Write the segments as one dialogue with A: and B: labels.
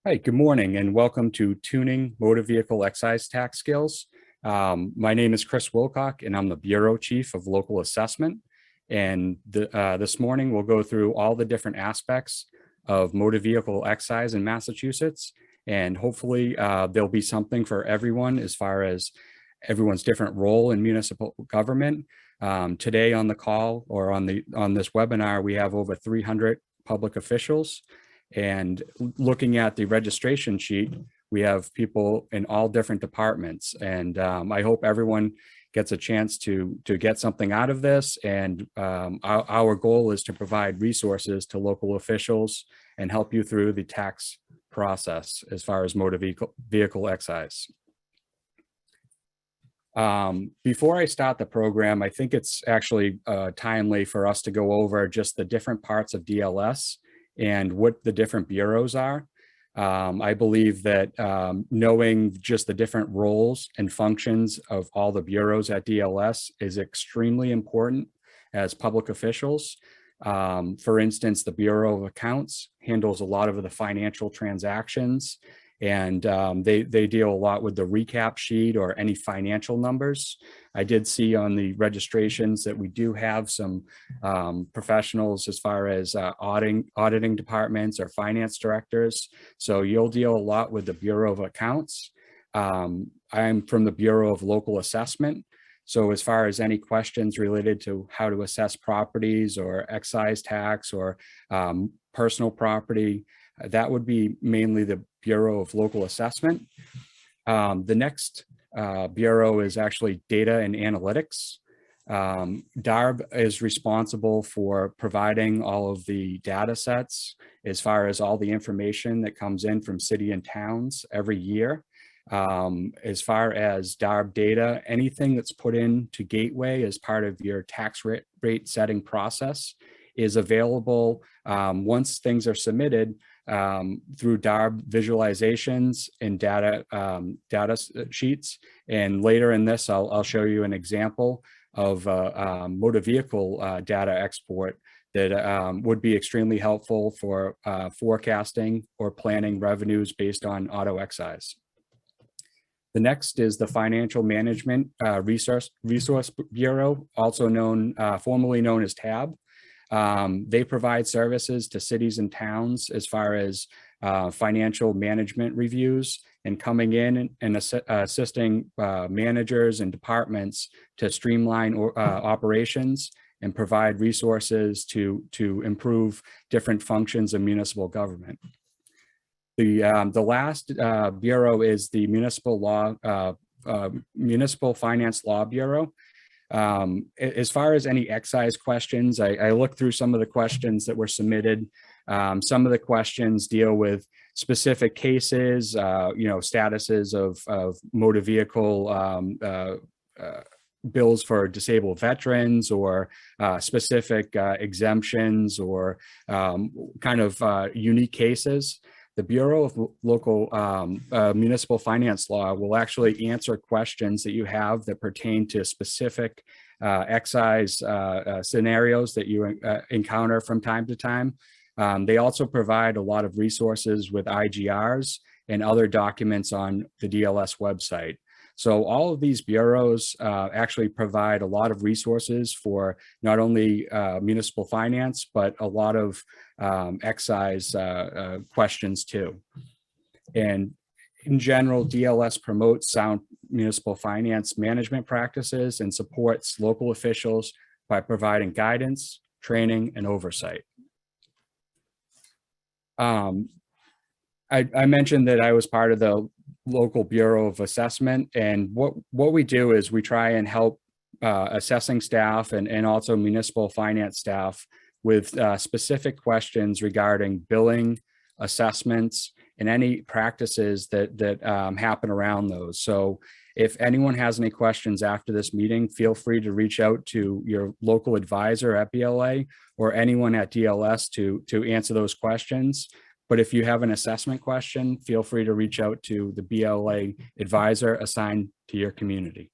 A: Hi, good morning and welcome to Tuning Motor Vehicle Excise Tax Skills. My name is Chris Wilcock and I'm the Bureau Chief of Local Assessment. And this morning we'll go through all the different aspects of motor vehicle excise in Massachusetts. And hopefully there'll be something for everyone as far as everyone's different role in municipal government. Today on the call or on this webinar, we have over 300 public officials. And looking at the registration sheet, we have people in all different departments. And I hope everyone gets a chance to get something out of this. And our goal is to provide resources to local officials and help you through the tax process as far as motor vehicle excise. Before I start the program, I think it's actually timely for us to go over just the different parts of DLS and what the different bureaus are. I believe that knowing just the different roles and functions of all the bureaus at DLS is extremely important as public officials. For instance, the Bureau of Accounts handles a lot of the financial transactions, and they deal a lot with the recap sheet or any financial numbers. I did see on the registrations that we do have some professionals as far as auditing departments or finance directors. So you'll deal a lot with the Bureau of Accounts. I'm from the Bureau of Local Assessment. So as far as any questions related to how to assess properties or excise tax or personal property, that would be mainly the Bureau of Local Assessment. The next bureau is actually Data and Analytics. DARB is responsible for providing all of the data sets as far as all the information that comes in from city and towns every year. As far as DARB data, anything that's put into Gateway as part of your tax rate setting process is available once things are submitted through DARB visualizations and data sheets. And later in this, I'll show you an example of motor vehicle data export that would be extremely helpful for forecasting or planning revenues based on auto excise. The next is the Financial Management Resource Bureau, also formerly known as TAB. They provide services to cities and towns as far as financial management reviews and coming in and assisting managers and departments to streamline operations and provide resources to improve different functions of municipal government. The last bureau is the Municipal Finance Law Bureau. As far as any excise questions, I looked through some of the questions that were submitted. Some of the questions deal with specific cases, statuses of motor vehicle bills for disabled veterans or specific exemptions or kind of unique cases. The Bureau of Local Municipal Finance Law will actually answer questions that you have that pertain to specific excise scenarios that you encounter from time to time. They also provide a lot of resources with IGRs and other documents on the DLS website. So all of these bureaus actually provide a lot of resources for not only municipal finance, but a lot of excise questions too. And in general, DLS promotes sound municipal finance management practices and supports local officials by providing guidance, training, and oversight. I mentioned that I was part of the local Bureau of Assessment, and what we do is we try and help assessing staff and also municipal finance staff with specific questions regarding billing, assessments, and any practices that happen around those. So if anyone has any questions after this meeting, feel free to reach out to your local advisor at BLA or anyone at DLS to answer those questions. But if you have an assessment question, feel free to reach out to the BLA advisor assigned to your community.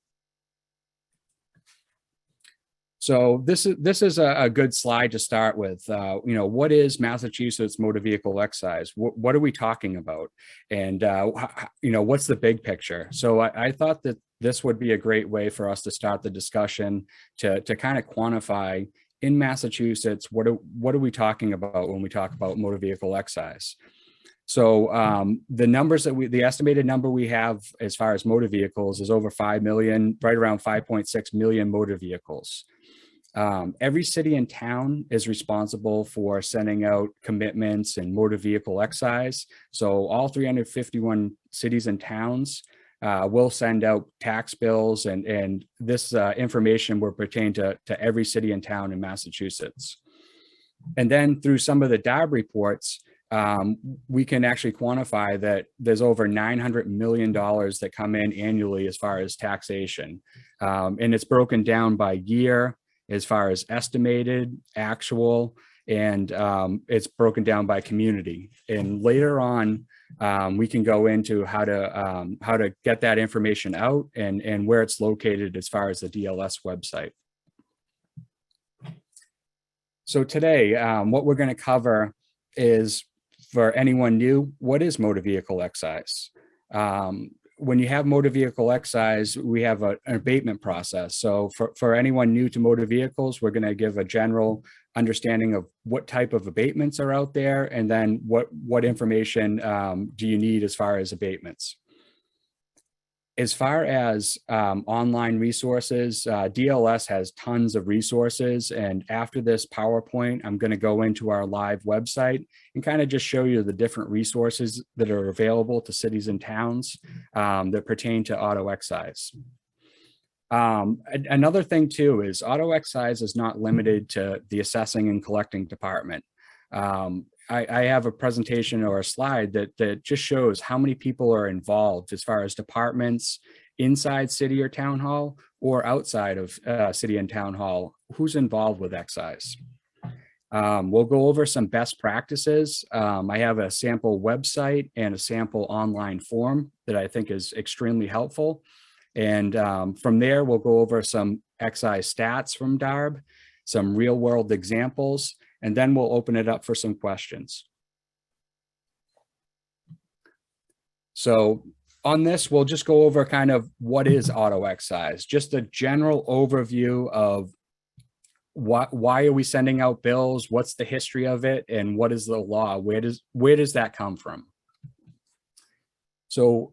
A: So this is a good slide to start with. What is Massachusetts motor vehicle excise? What are we talking about? And what's the big picture? So I thought that this would be a great way for us to start the discussion to kind of quantify in Massachusetts what are we talking about when we talk about motor vehicle excise? So the estimated number we have as far as motor vehicles is over 5 million, right around 5.6 million motor vehicles. Every city and town is responsible for sending out commitments and motor vehicle excise. So all 351 cities and towns will send out tax bills, and this information will pertain to every city and town in Massachusetts. And then through some of the DARB reports, we can actually quantify that there's over $900 million that come in annually as far as taxation. And it's broken down by year, as far as estimated, actual, and it's broken down by community. And later on, we can go into how to get that information out and where it's located as far as the DLS website. So today, what we're going to cover is, for anyone new, what is motor vehicle excise? When you have motor vehicle excise, we have an abatement process. So for anyone new to motor vehicles, we're going to give a general understanding of what type of abatements are out there, and then what information do you need as far as abatements. As far as online resources, DLS has tons of resources, and after this PowerPoint, I'm going to go into our live website and kind of just show you the different resources that are available to cities and towns that pertain to auto excise. Another thing too is auto excise is not limited to the assessing and collecting department. I have a presentation or a slide that just shows how many people are involved as far as departments inside city or town hall or outside of city and town hall, who's involved with excise. We'll go over some best practices. I have a sample website and a sample online form that I think is extremely helpful. And from there, we'll go over some excise stats from DARB, some real world examples, and then we'll open it up for some questions. So on this, we'll just go over kind of what is auto excise, just a general overview of why are we sending out bills, what's the history of it, and what is the law, where does that come from? So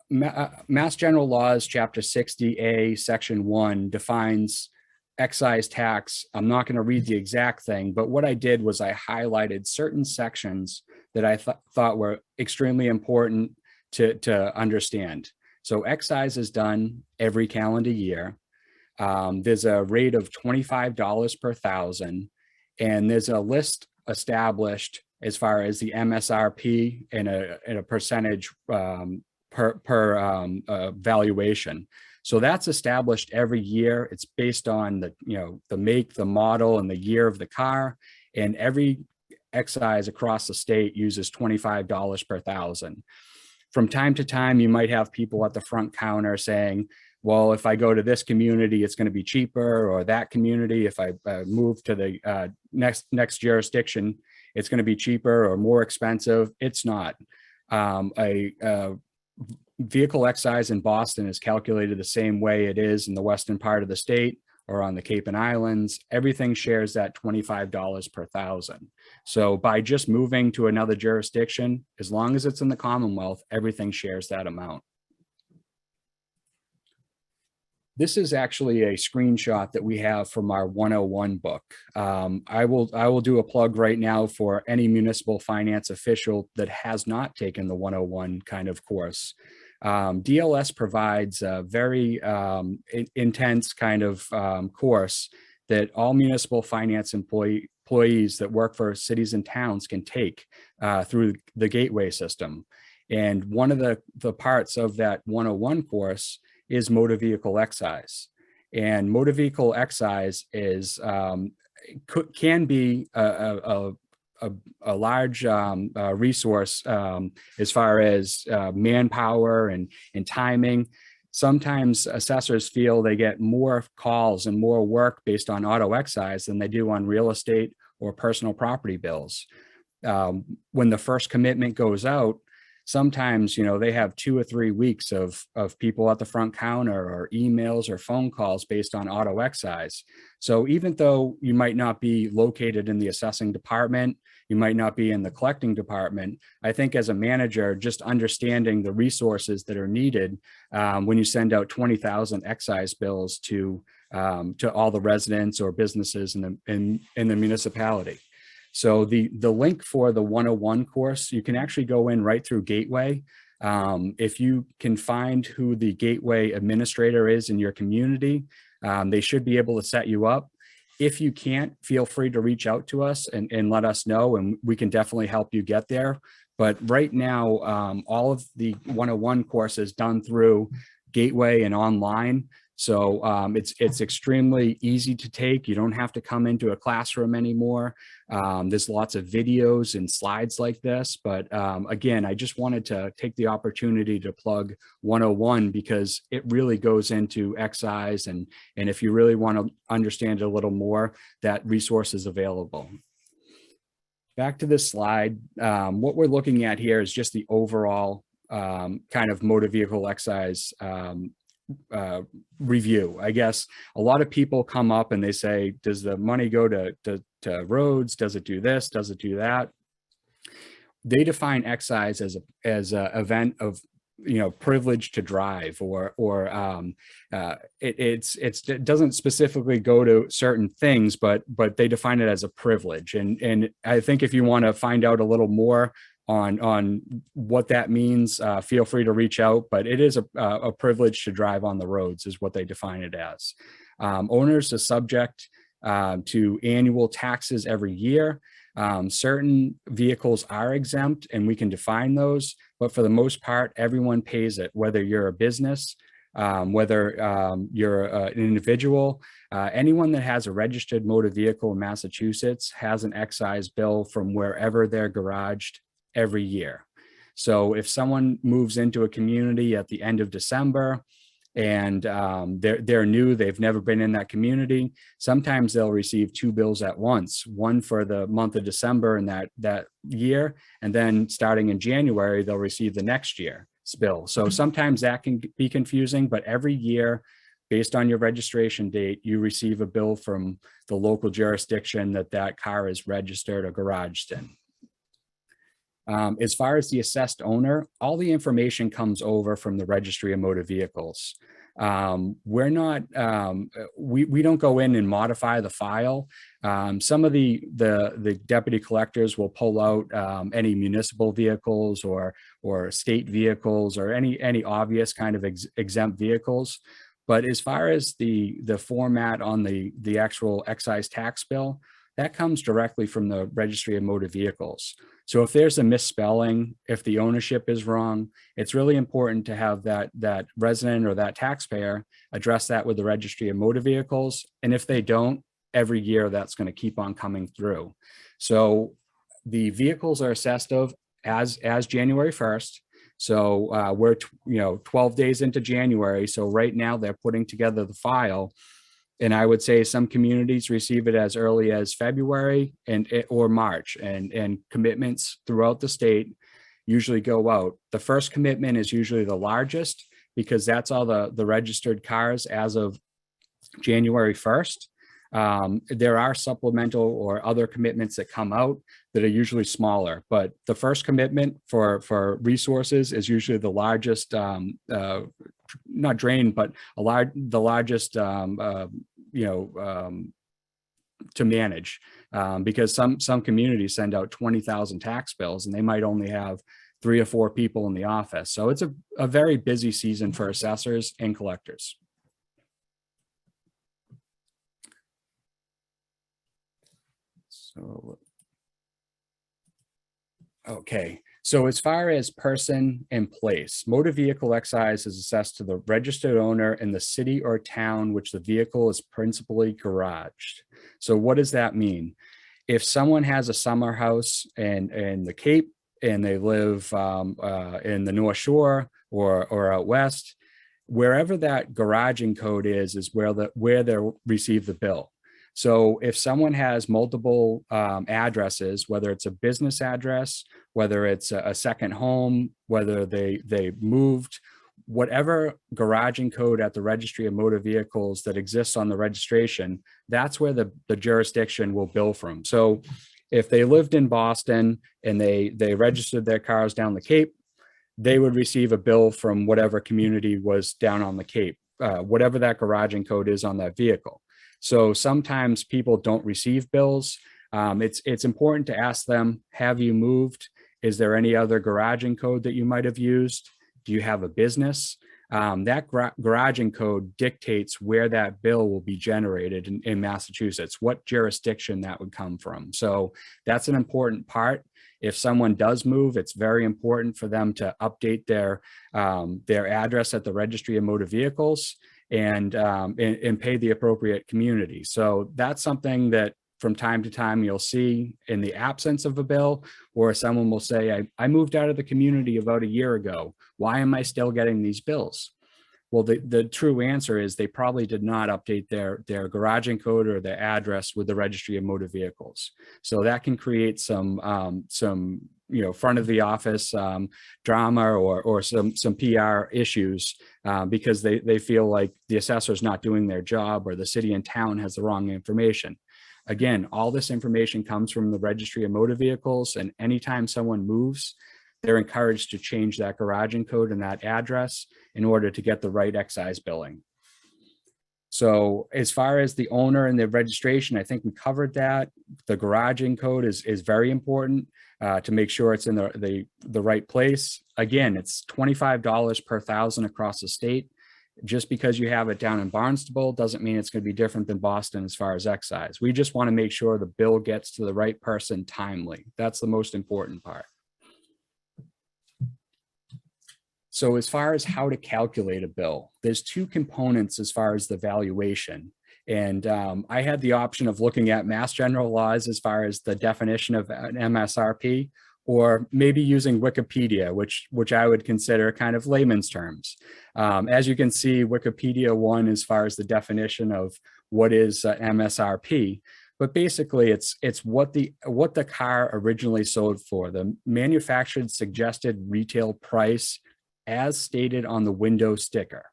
A: Mass General Laws, Chapter 60A, Section 1 defines excise tax. I'm not going to read the exact thing, but what I did was I highlighted certain sections that I thought were extremely important to understand. So excise is done every calendar year. There's a rate of $25 per thousand, and there's a list established as far as the MSRP and a percentage per valuation. So that's established every year. It's based on the make, the model, and the year of the car. And every excise across the state uses $25 per thousand. From time to time, you might have people at the front counter saying, well, if I go to this community, it's going to be cheaper, or that community, if I move to the next jurisdiction, it's going to be cheaper or more expensive. It's not. Vehicle excise in Boston is calculated the same way it is in the western part of the state or on the Cape and Islands. Everything shares that $25 per thousand. So by just moving to another jurisdiction, as long as it's in the Commonwealth, everything shares that amount. This is actually a screenshot that we have from our 101 book. I will do a plug right now for any municipal finance official that has not taken the 101 kind of course. DLS provides a very intense kind of course that all municipal finance employees that work for cities and towns can take through the gateway system. And one of the parts of that 101 course is motor vehicle excise. And motor vehicle excise is can be a large resource as far as manpower and timing. sometimes assessors feel they get more calls and more work based on auto excise than they do on real estate or personal property bills. When the first commitment goes out, sometimes, they have 2 or 3 weeks of people at the front counter or emails or phone calls based on auto excise. So even though you might not be located in the assessing department, you might not be in the collecting department, I think as a manager, just understanding the resources that are needed when you send out 20,000 excise bills to all the residents or businesses in the municipality. So the link for the 101 course, you can actually go in right through Gateway. If you can find who the Gateway administrator is in your community, they should be able to set you up. If you can't, feel free to reach out to us and let us know, and we can definitely help you get there. But right now, all of the 101 courses done through Gateway and online. So it's extremely easy to take. You don't have to come into a classroom anymore. There's lots of videos and slides like this. But again, I just wanted to take the opportunity to plug 101 because it really goes into excise. And if you really want to understand it a little more, that resource is available. Back to this slide, what we're looking at here is just the overall kind of motor vehicle excise review. I guess a lot of people come up and they say, does the money go to roads? Does it do this? Does it do that? They define excise as a event of privilege to drive, or it doesn't specifically go to certain things, but they define it as a privilege. And I think if you want to find out a little more on what that means, feel free to reach out, but it is a privilege to drive on the roads is what they define it as. Owners are subject to annual taxes every year. Certain vehicles are exempt and we can define those, but for the most part, everyone pays it, whether you're a business, whether you're an individual. Anyone that has a registered motor vehicle in Massachusetts has an excise bill from wherever they're garaged every year. So if someone moves into a community at the end of December and they're new, they've never been in that community, sometimes they'll receive 2 bills at once, one for the month of December in that year, and then starting in January, they'll receive the next year's bill. So sometimes that can be confusing, but every year, based on your registration date, you receive a bill from the local jurisdiction that car is registered or garaged in. As far as the assessed owner, all the information comes over from the Registry of Motor Vehicles. We're not, we don't go in and modify the file. Some of the deputy collectors will pull out any municipal vehicles or state vehicles or any obvious kind of exempt vehicles. But as far as the format on the actual excise tax bill, that comes directly from the Registry of Motor Vehicles. So if there's a misspelling, if the ownership is wrong, it's really important to have that resident or that taxpayer address that with the Registry of Motor Vehicles. And if they don't, every year that's going to keep on coming through. So the vehicles are assessed of as January 1st. So we're 12 days into January. So right now they're putting together the file. And I would say some communities receive it as early as February or March, and commitments throughout the state usually go out. The first commitment is usually the largest because that's all the registered cars as of January 1st. There are supplemental or other commitments that come out that are usually smaller, but the first commitment for resources is usually the largest, not drain, but the largest, to manage, because some communities send out 20,000 tax bills and they might only have 3 or 4 people in the office. So it's a very busy season for assessors and collectors. So, okay. So as far as person and place, motor vehicle excise is assessed to the registered owner in the city or town which the vehicle is principally garaged. So what does that mean? If someone has a summer house in the Cape and they live in the North Shore or out west, wherever that garaging code is where they'll receive the bill. So if someone has multiple addresses, whether it's a business address, whether it's a second home, whether they moved, whatever garaging code at the registry of motor vehicles that exists on the registration, that's where the jurisdiction will bill from. So if they lived in Boston and they registered their cars down the Cape, they would receive a bill from whatever community was down on the Cape, whatever that garaging code is on that vehicle. So sometimes people don't receive bills. It's important to ask them, have you moved? Is there any other garaging code that you might have used? Do you have a business? That garaging code dictates where that bill will be generated in Massachusetts, what jurisdiction that would come from. So that's an important part. If someone does move, it's very important for them to update their address at the registry of motor vehicles and pay the appropriate community. So that's something that from time to time you'll see in the absence of a bill, or someone will say, I moved out of the community about a year ago. Why am I still getting these bills? Well, the true answer is they probably did not update their garaging code or their address with the registry of motor vehicles. So that can create some front of the office drama or some PR issues because they feel like the assessor's not doing their job or the city and town has the wrong information. Again, all this information comes from the registry of motor vehicles, and anytime someone moves, they're encouraged to change that garaging code and that address in order to get the right excise billing. So as far as the owner and the registration, I think we covered that. The garaging code is very important to make sure it's in the right place. Again, it's $25 per thousand across the state. Just because you have it down in Barnstable doesn't mean it's going to be different than Boston as far as excise. We just want to make sure the bill gets to the right person timely. That's the most important part. So as far as how to calculate a bill, there's two components as far as the valuation. And I had the option of looking at Mass General laws as far as the definition of an MSRP, or maybe using Wikipedia, which I would consider kind of layman's terms. As you can see, Wikipedia won as far as the definition of what is MSRP. But basically, it's what the car originally sold for, the manufactured suggested retail price as stated on the window sticker.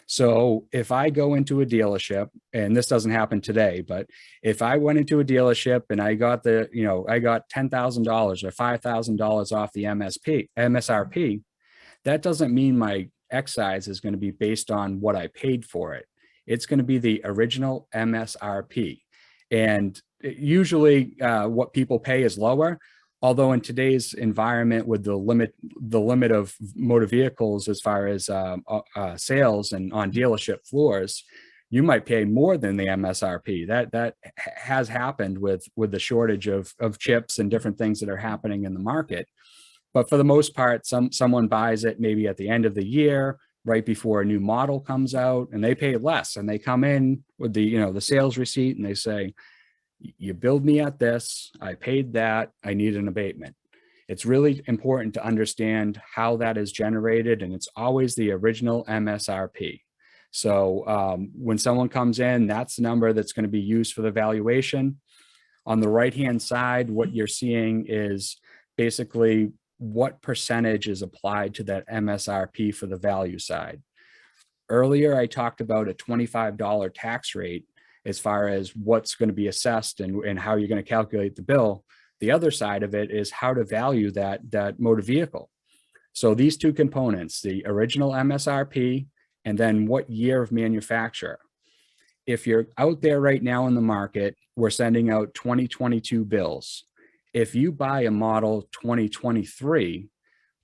A: So if I go into a dealership, and this doesn't happen today, but if I went into a dealership and I got I got $10,000 or $5,000 off the MSRP, that doesn't mean my excise is going to be based on what I paid for it. It's going to be the original MSRP. And usually what people pay is lower. Although in today's environment with the limit of motor vehicles as far as sales and on dealership floors, you might pay more than the MSRP. That has happened with the shortage of chips and different things that are happening in the market. But for the most part, someone buys it maybe at the end of the year, right before a new model comes out, and they pay less. And they come in with the sales receipt and they say, you billed me at this, I paid that, I need an abatement. It's really important to understand how that is generated, and it's always the original MSRP. So when someone comes in, that's the number that's going to be used for the valuation. On the right-hand side, what you're seeing is basically what percentage is applied to that MSRP for the value side. Earlier, I talked about a $25 tax rate as far as what's going to be assessed and how you're going to calculate the bill. The other side of it is how to value that motor vehicle. So these two components, the original MSRP, and then what year of manufacture. If you're out there right now in the market, we're sending out 2022 bills. If you buy a model 2023,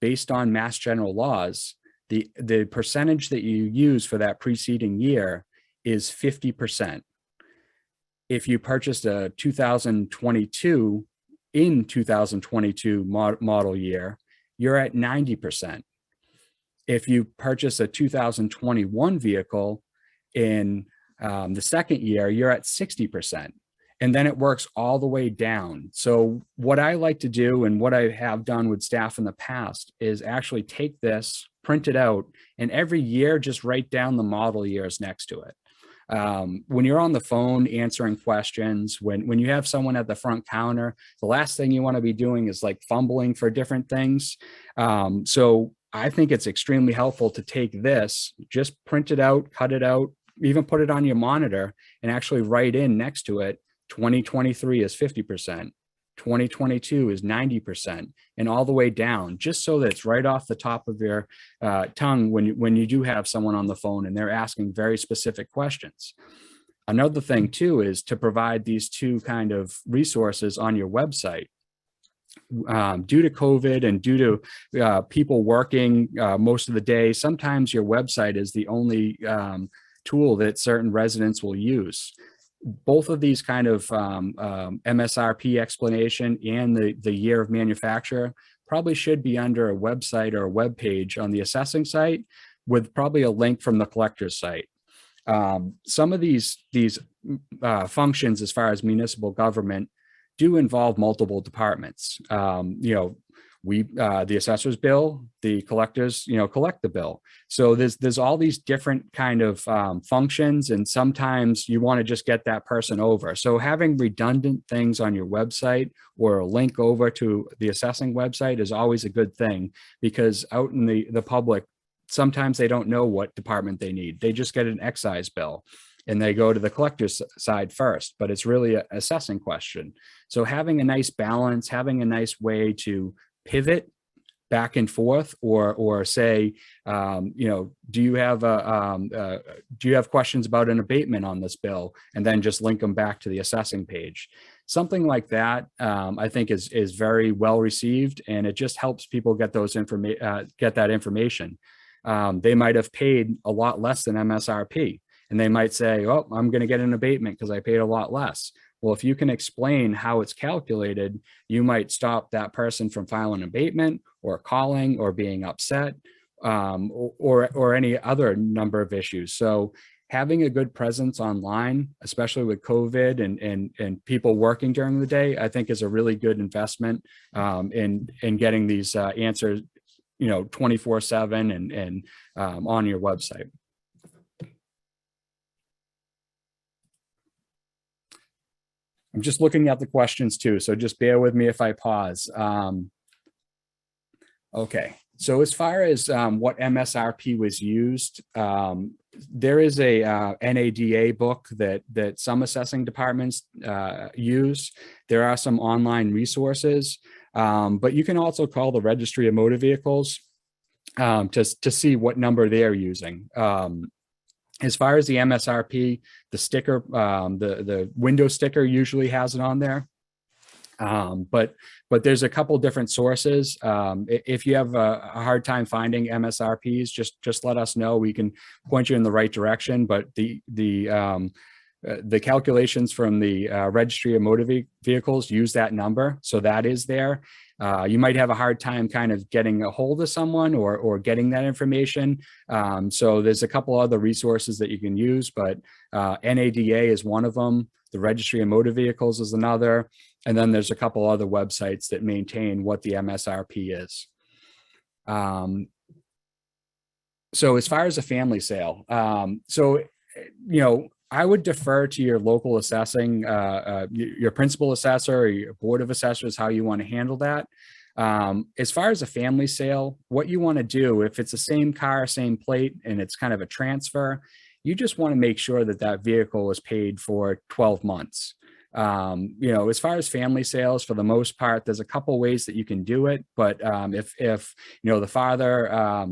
A: based on Mass General laws, the percentage that you use for that preceding year is 50%. If you purchased a 2022 in 2022 model year, you're at 90%. If you purchase a 2021 vehicle in the second year, you're at 60%. And then it works all the way down. So what I like to do and what I have done with staff in the past is actually take this print it out, and every year just write down the model years next to it. When you're on the phone answering questions, when you have someone at the front counter, the last thing you want to be doing is like fumbling for different things. So I think it's extremely helpful to take this, just print it out, cut it out, even put it on your monitor and actually write in next to it, 2023 is 50%. 2022 is 90%, and all the way down, just so that it's right off the top of your tongue when you do have someone on the phone and they're asking very specific questions. Another thing too is to provide these two kind of resources on your website. Due to COVID and due to people working most of the day, sometimes your website is the only tool that certain residents will use. Both of these kind of MSRP explanation and the year of manufacture probably should be under a website or a web page on the assessing site with probably a link from the collector's site. Some of these functions as far as municipal government do involve multiple departments. The assessors bill, the collectors, collect the bill. So there's all these different kind of functions, and sometimes you want to just get that person over. So having redundant things on your website or a link over to the assessing website is always a good thing, because out in the public, sometimes they don't know what department they need. They just get an excise bill and they go to the collector's side first, but it's really an assessing question. So having a nice balance, having a nice way to pivot back and forth, or say, do you have questions about an abatement on this bill, and then just link them back to the assessing page. Something like that, I think is very well received, and it just helps people get that information. They might have paid a lot less than MSRP, and they might say, oh, I'm going to get an abatement because I paid a lot less. Well, if you can explain how it's calculated, you might stop that person from filing an abatement or calling or being upset, or any other number of issues. So having a good presence online, especially with COVID and people working during the day, I think is a really good investment in getting these answers, 24/7 and on your website. I'm just looking at the questions too, so just bear with me if I pause. Okay, so as far as what MSRP was used, there is a NADA book that some assessing departments use. There are some online resources, but you can also call the Registry of Motor Vehicles to see what number they're using. As far as the MSRP, the sticker, the window sticker usually has it on there. But there's a couple different sources. If you have a hard time finding MSRPs, just let us know. We can point you in the right direction. But the calculations from the Registry of Motor Vehicles use that number, so that is there. You might have a hard time kind of getting a hold of someone or getting that information. So there's a couple other resources that you can use, but NADA is one of them. The Registry of Motor Vehicles is another. And then there's a couple other websites that maintain what the MSRP is. So as far as a family sale, I would defer to your local assessing, your principal assessor or your board of assessors, how you want to handle that. As far as a family sale, what you want to do, if it's the same car, same plate, and it's kind of a transfer, you just want to make sure that that vehicle is paid for 12 months. As far as family sales, for the most part, there's a couple ways that you can do it. But if the father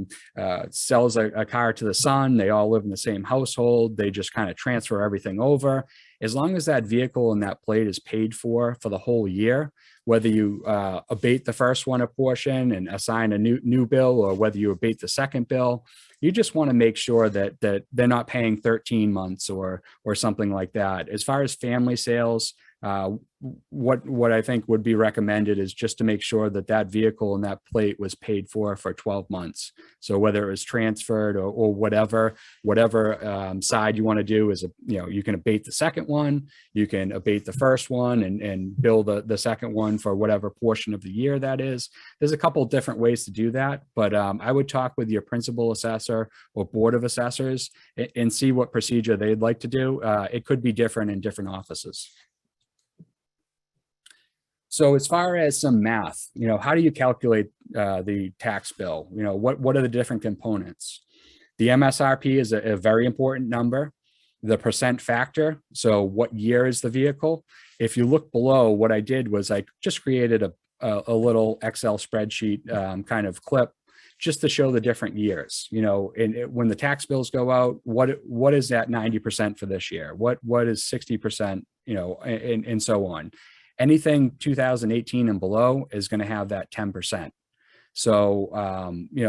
A: sells a car to the son, they all live in the same household, they just kind of transfer everything over. As long as that vehicle and that plate is paid for the whole year, whether you abate the first one a portion and assign a new bill, or whether you abate the second bill, you just want to make sure that they're not paying 13 months or something like that. As far as family sales, what I think would be recommended is just to make sure that that vehicle and that plate was paid for 12 months. So whether it was transferred or whatever side you want to do is, you can abate the second one, you can abate the first one and bill the second one for whatever portion of the year that is. There's a couple of different ways to do that, but I would talk with your principal assessor or board of assessors and see what procedure they'd like to do. It could be different in different offices. So as far as some math, how do you calculate the tax bill? What are the different components? The MSRP is a very important number. The percent factor, so what year is the vehicle? If you look below, what I did was I just created a little Excel spreadsheet kind of clip just to show the different years. And when the tax bills go out, what is that 90% for this year? What is 60%? And so on. Anything 2018 and below is going to have that 10%. So,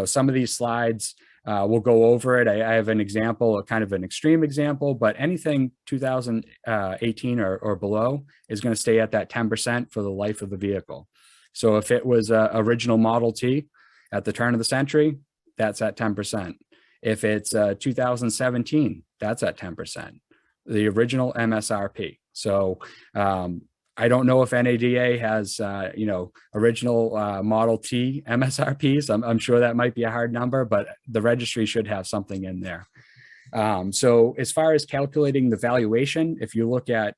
A: some of these slides, we'll go over it. I have an example, kind of an extreme example, but anything 2018 or below is going to stay at that 10% for the life of the vehicle. So if it was a original Model T at the turn of the century, that's at 10%. If it's 2017, that's at 10%, the original MSRP. So, I don't know if NADA has, original Model T MSRPs. I'm sure that might be a hard number, but the registry should have something in there. So as far as calculating the valuation, if you look at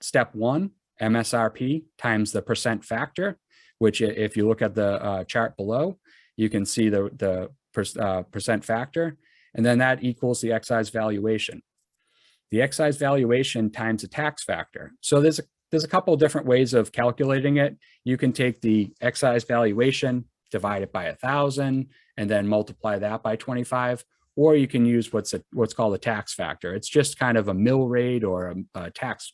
A: step 1, MSRP times the percent factor, which if you look at the chart below, you can see the percent factor, and then that equals the excise valuation. The excise valuation times the tax factor. So there's a couple of different ways of calculating it. You can take the excise valuation, divide it by 1,000, and then multiply that by 25, or you can use what's called a tax factor. It's just kind of a mill rate or a tax.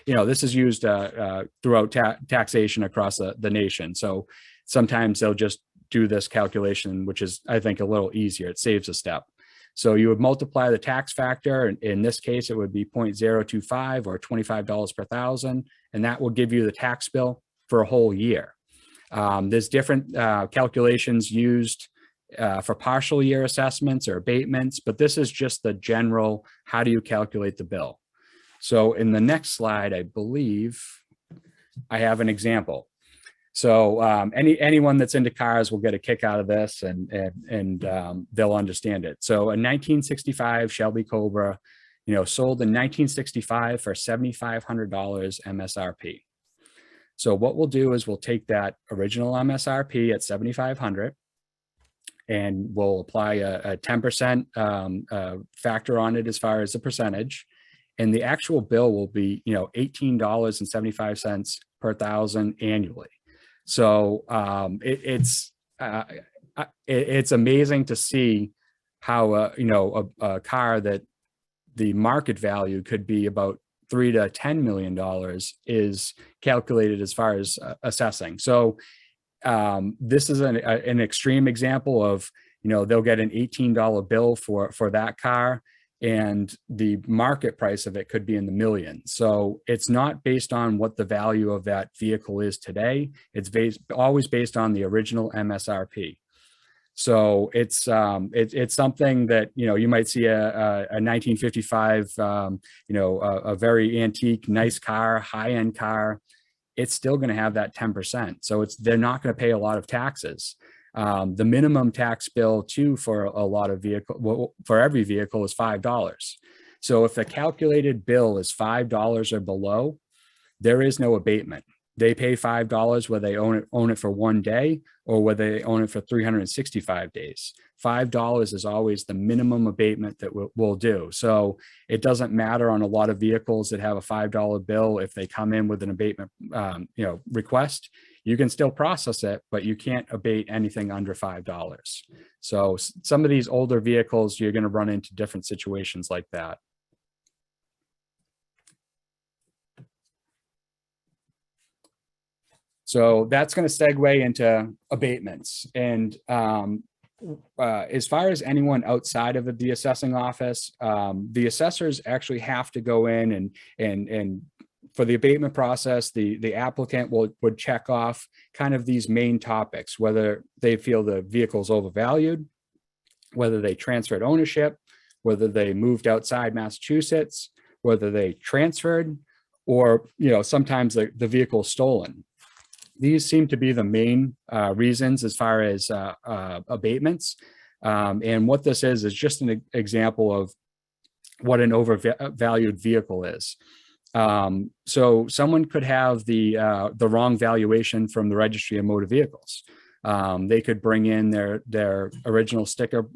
A: This is used throughout taxation across the nation. So sometimes they'll just do this calculation, which is, I think, a little easier. It saves a step. So you would multiply the tax factor. In this case, it would be 0.025 or $25 per thousand, and that will give you the tax bill for a whole year. There's different calculations used for partial year assessments or abatements, but this is just the general, how do you calculate the bill? So in the next slide, I believe I have an example. So anyone that's into cars will get a kick out of this, and they'll understand it. So a 1965 Shelby Cobra, sold in 1965 for $7,500 MSRP. So what we'll do is we'll take that original MSRP at $7,500, and we'll apply a 10% factor on it as far as the percentage, and the actual bill will be $18.75 per thousand annually. So it's amazing to see how a car that the market value could be about $3 to $10 million is calculated as far as assessing. So this is an extreme example of they'll get an $18 bill for that car, and the market price of it could be in the millions. So it's not based on what the value of that vehicle is today. It's always based on the original MSRP. So it's something that you might see a 1955 a very antique, nice car, high-end car. It's still going to have that 10%. So they're not going to pay a lot of taxes. The minimum tax bill too for a lot of for every vehicle is $5. So if the calculated bill is $5 or below, there is no abatement. They pay $5 whether they own it for one day or whether they own it for 365 days. $5 is always the minimum abatement that we'll do. So it doesn't matter on a lot of vehicles that have a $5 bill. If they come in with an abatement request, you can still process it, but you can't abate anything under $5. So some of these older vehicles, you're going to run into different situations like that. So that's going to segue into abatements. And as far as anyone outside of the assessing office, the assessors actually have to go in and for the abatement process, the applicant would check off kind of these main topics, whether they feel the vehicle is overvalued, whether they transferred ownership, whether they moved outside Massachusetts, whether they transferred, or sometimes the vehicle is stolen. These seem to be the main reasons as far as abatements. And what this is just an example of what an overvalued vehicle is. So someone could have the wrong valuation from the Registry of Motor Vehicles. They could bring in their original sticker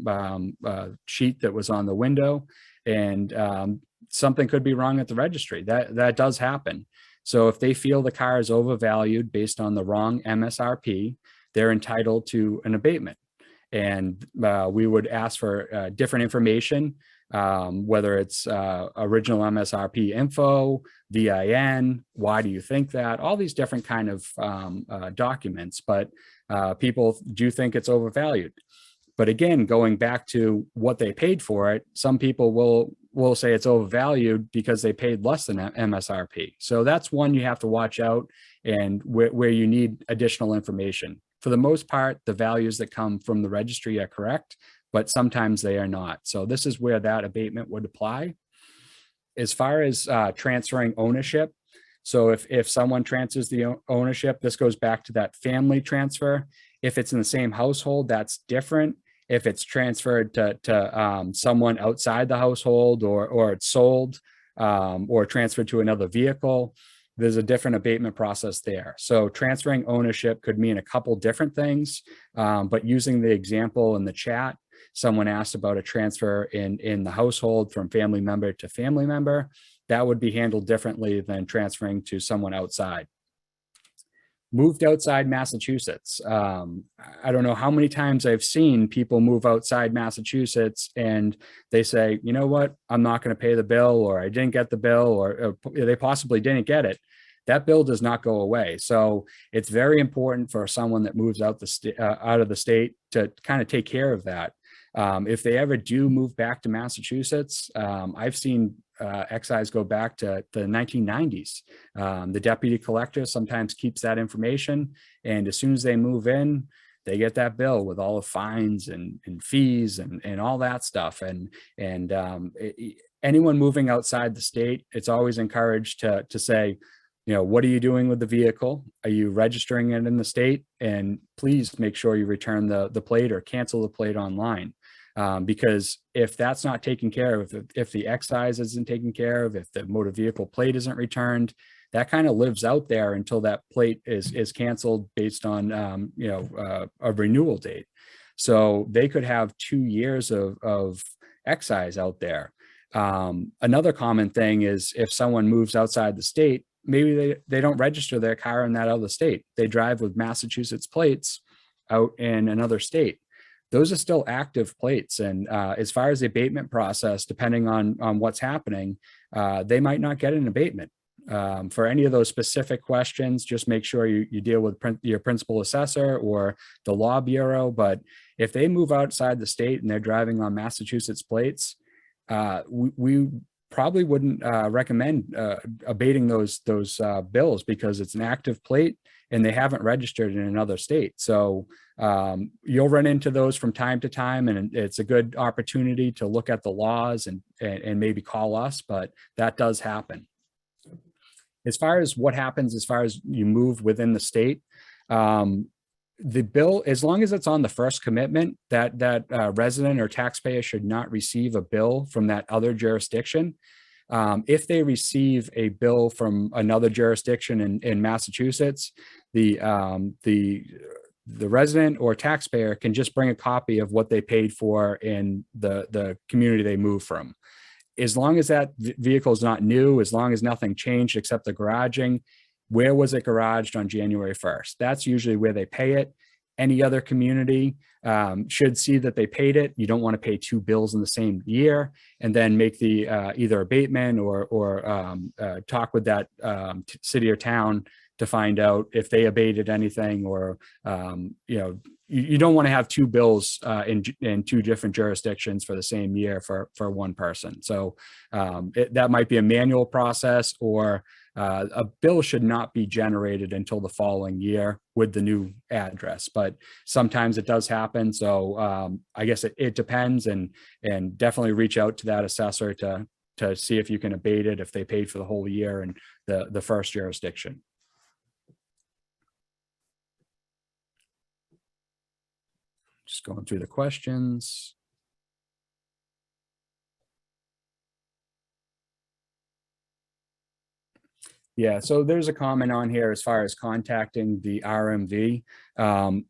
A: sheet that was on the window, and something could be wrong at the registry. That does happen. So if they feel the car is overvalued based on the wrong MSRP, they're entitled to an abatement. And we would ask for different information, whether it's original MSRP info, VIN, why do you think that, all these different kind of documents, but people do think it's overvalued. But again, going back to what they paid for it, some people will say it's overvalued because they paid less than MSRP. So that's one you have to watch out, and where you need additional information. For the most part, the values that come from the registry are correct, but sometimes they are not. So this is where that abatement would apply. As far as transferring ownership, so if someone transfers the ownership, this goes back to that family transfer. If it's in the same household, that's different. If it's transferred to someone outside the household, or it's sold, or transferred to another vehicle, there's a different abatement process there. So transferring ownership could mean a couple different things, but using the example in the chat, someone asked about a transfer in the household from family member to family member. That would be handled differently than transferring to someone outside. Moved outside Massachusetts. I don't know how many times I've seen people move outside Massachusetts and they say, you know what, I'm not going to pay the bill, or I didn't get the bill, or they possibly didn't get it. That bill does not go away. So it's very important for someone that moves out of the state to kind of take care of that. If they ever do move back to Massachusetts, I've seen excise go back to the 1990s. The deputy collector sometimes keeps that information, and as soon as they move in, they get that bill with all the fines and fees and all that stuff. And anyone moving outside the state, it's always encouraged to say, what are you doing with the vehicle? Are you registering it in the state? And please make sure you return the plate or cancel the plate online. Because if that's not taken care of, if the excise isn't taken care of, if the motor vehicle plate isn't returned, that kind of lives out there until that plate is canceled based on a renewal date. So they could have 2 years of excise out there. Another common thing is if someone moves outside the state, maybe they don't register their car in that other state. They drive with Massachusetts plates out in another state. Those are still active plates. And as far as the abatement process, depending on what's happening, they might not get an abatement. For any of those specific questions, just make sure you deal with your principal assessor or the law bureau. But if they move outside the state and they're driving on Massachusetts plates, we probably wouldn't recommend abating those bills, because it's an active plate and they haven't registered in another state. So you'll run into those from time to time, and it's a good opportunity to look at the laws and maybe call us, but that does happen. As far as what happens as far as you move within the state, the bill, as long as it's on the first commitment, that resident or taxpayer should not receive a bill from that other jurisdiction. If they receive a bill from another jurisdiction in Massachusetts, the resident or taxpayer can just bring a copy of what they paid for in the community they moved from. As long as that vehicle is not new, as long as nothing changed except the garaging, where was it garaged on January 1st? That's usually where they pay it. Any other community should see that they paid it. You don't want to pay 2 bills in the same year, and then make the either abatement or talk with that city or town to find out if they abated anything, or you don't want to have 2 bills in 2 different jurisdictions for the same year for one person. So that might be a manual process, or a bill should not be generated until the following year with the new address, but sometimes it does happen. So I guess it depends, and definitely reach out to that assessor to see if you can abate it if they paid for the whole year in the first jurisdiction. Just going through the questions. Yeah, so there's a comment on here as far as contacting the RMV.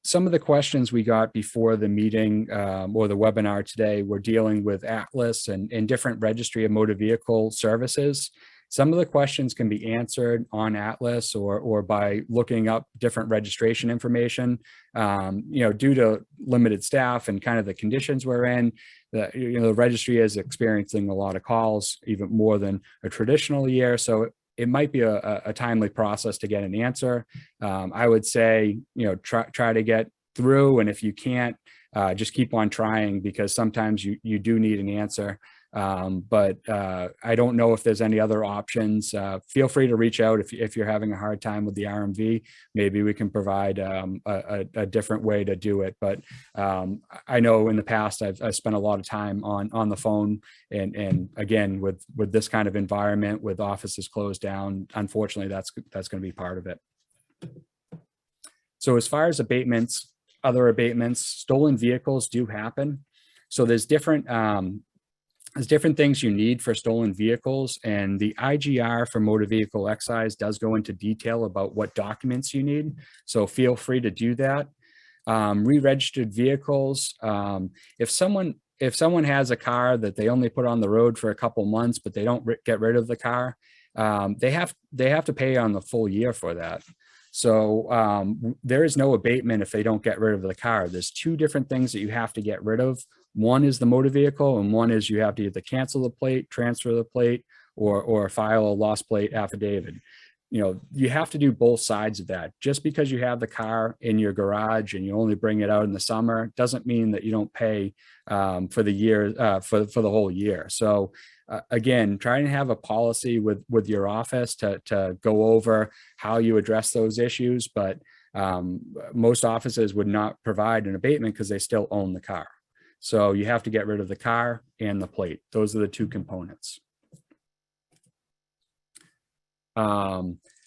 A: Some of the questions we got before the meeting or the webinar today were dealing with Atlas and different registry of motor vehicle services. Some of the questions can be answered on Atlas or by looking up different registration information. Due to limited staff and kind of the conditions we're in, the registry is experiencing a lot of calls, even more than a traditional year. So it might be a timely process to get an answer. I would say, try to get through, and if you can't, just keep on trying, because sometimes you do need an answer. But I don't know if there's any other options. Feel free to reach out if you're having a hard time with the RMV. Maybe we can provide a different way to do it. But I know in the past I've spent a lot of time on the phone, and again with this kind of environment with offices closed down, unfortunately that's going to be part of it. So as far as abatements, other abatements, stolen vehicles do happen. So there's different things you need for stolen vehicles, and the IGR for motor vehicle excise does go into detail about what documents you need. So feel free to do that. Re-registered vehicles. If someone has a car that they only put on the road for a couple months, but they don't get rid of the car, they have to pay on the full year for that. So there is no abatement if they don't get rid of the car. There's two different things that you have to get rid of. One is the motor vehicle, and one is you have to either cancel the plate, transfer the plate, or file a lost plate affidavit. You have to do both sides of that. Just because you have the car in your garage and you only bring it out in the summer doesn't mean that you don't pay for the year, for the whole year. So again, try to have a policy with your office to go over how you address those issues. But most offices would not provide an abatement because they still own the car. So you have to get rid of the car and the plate. Those are the two components.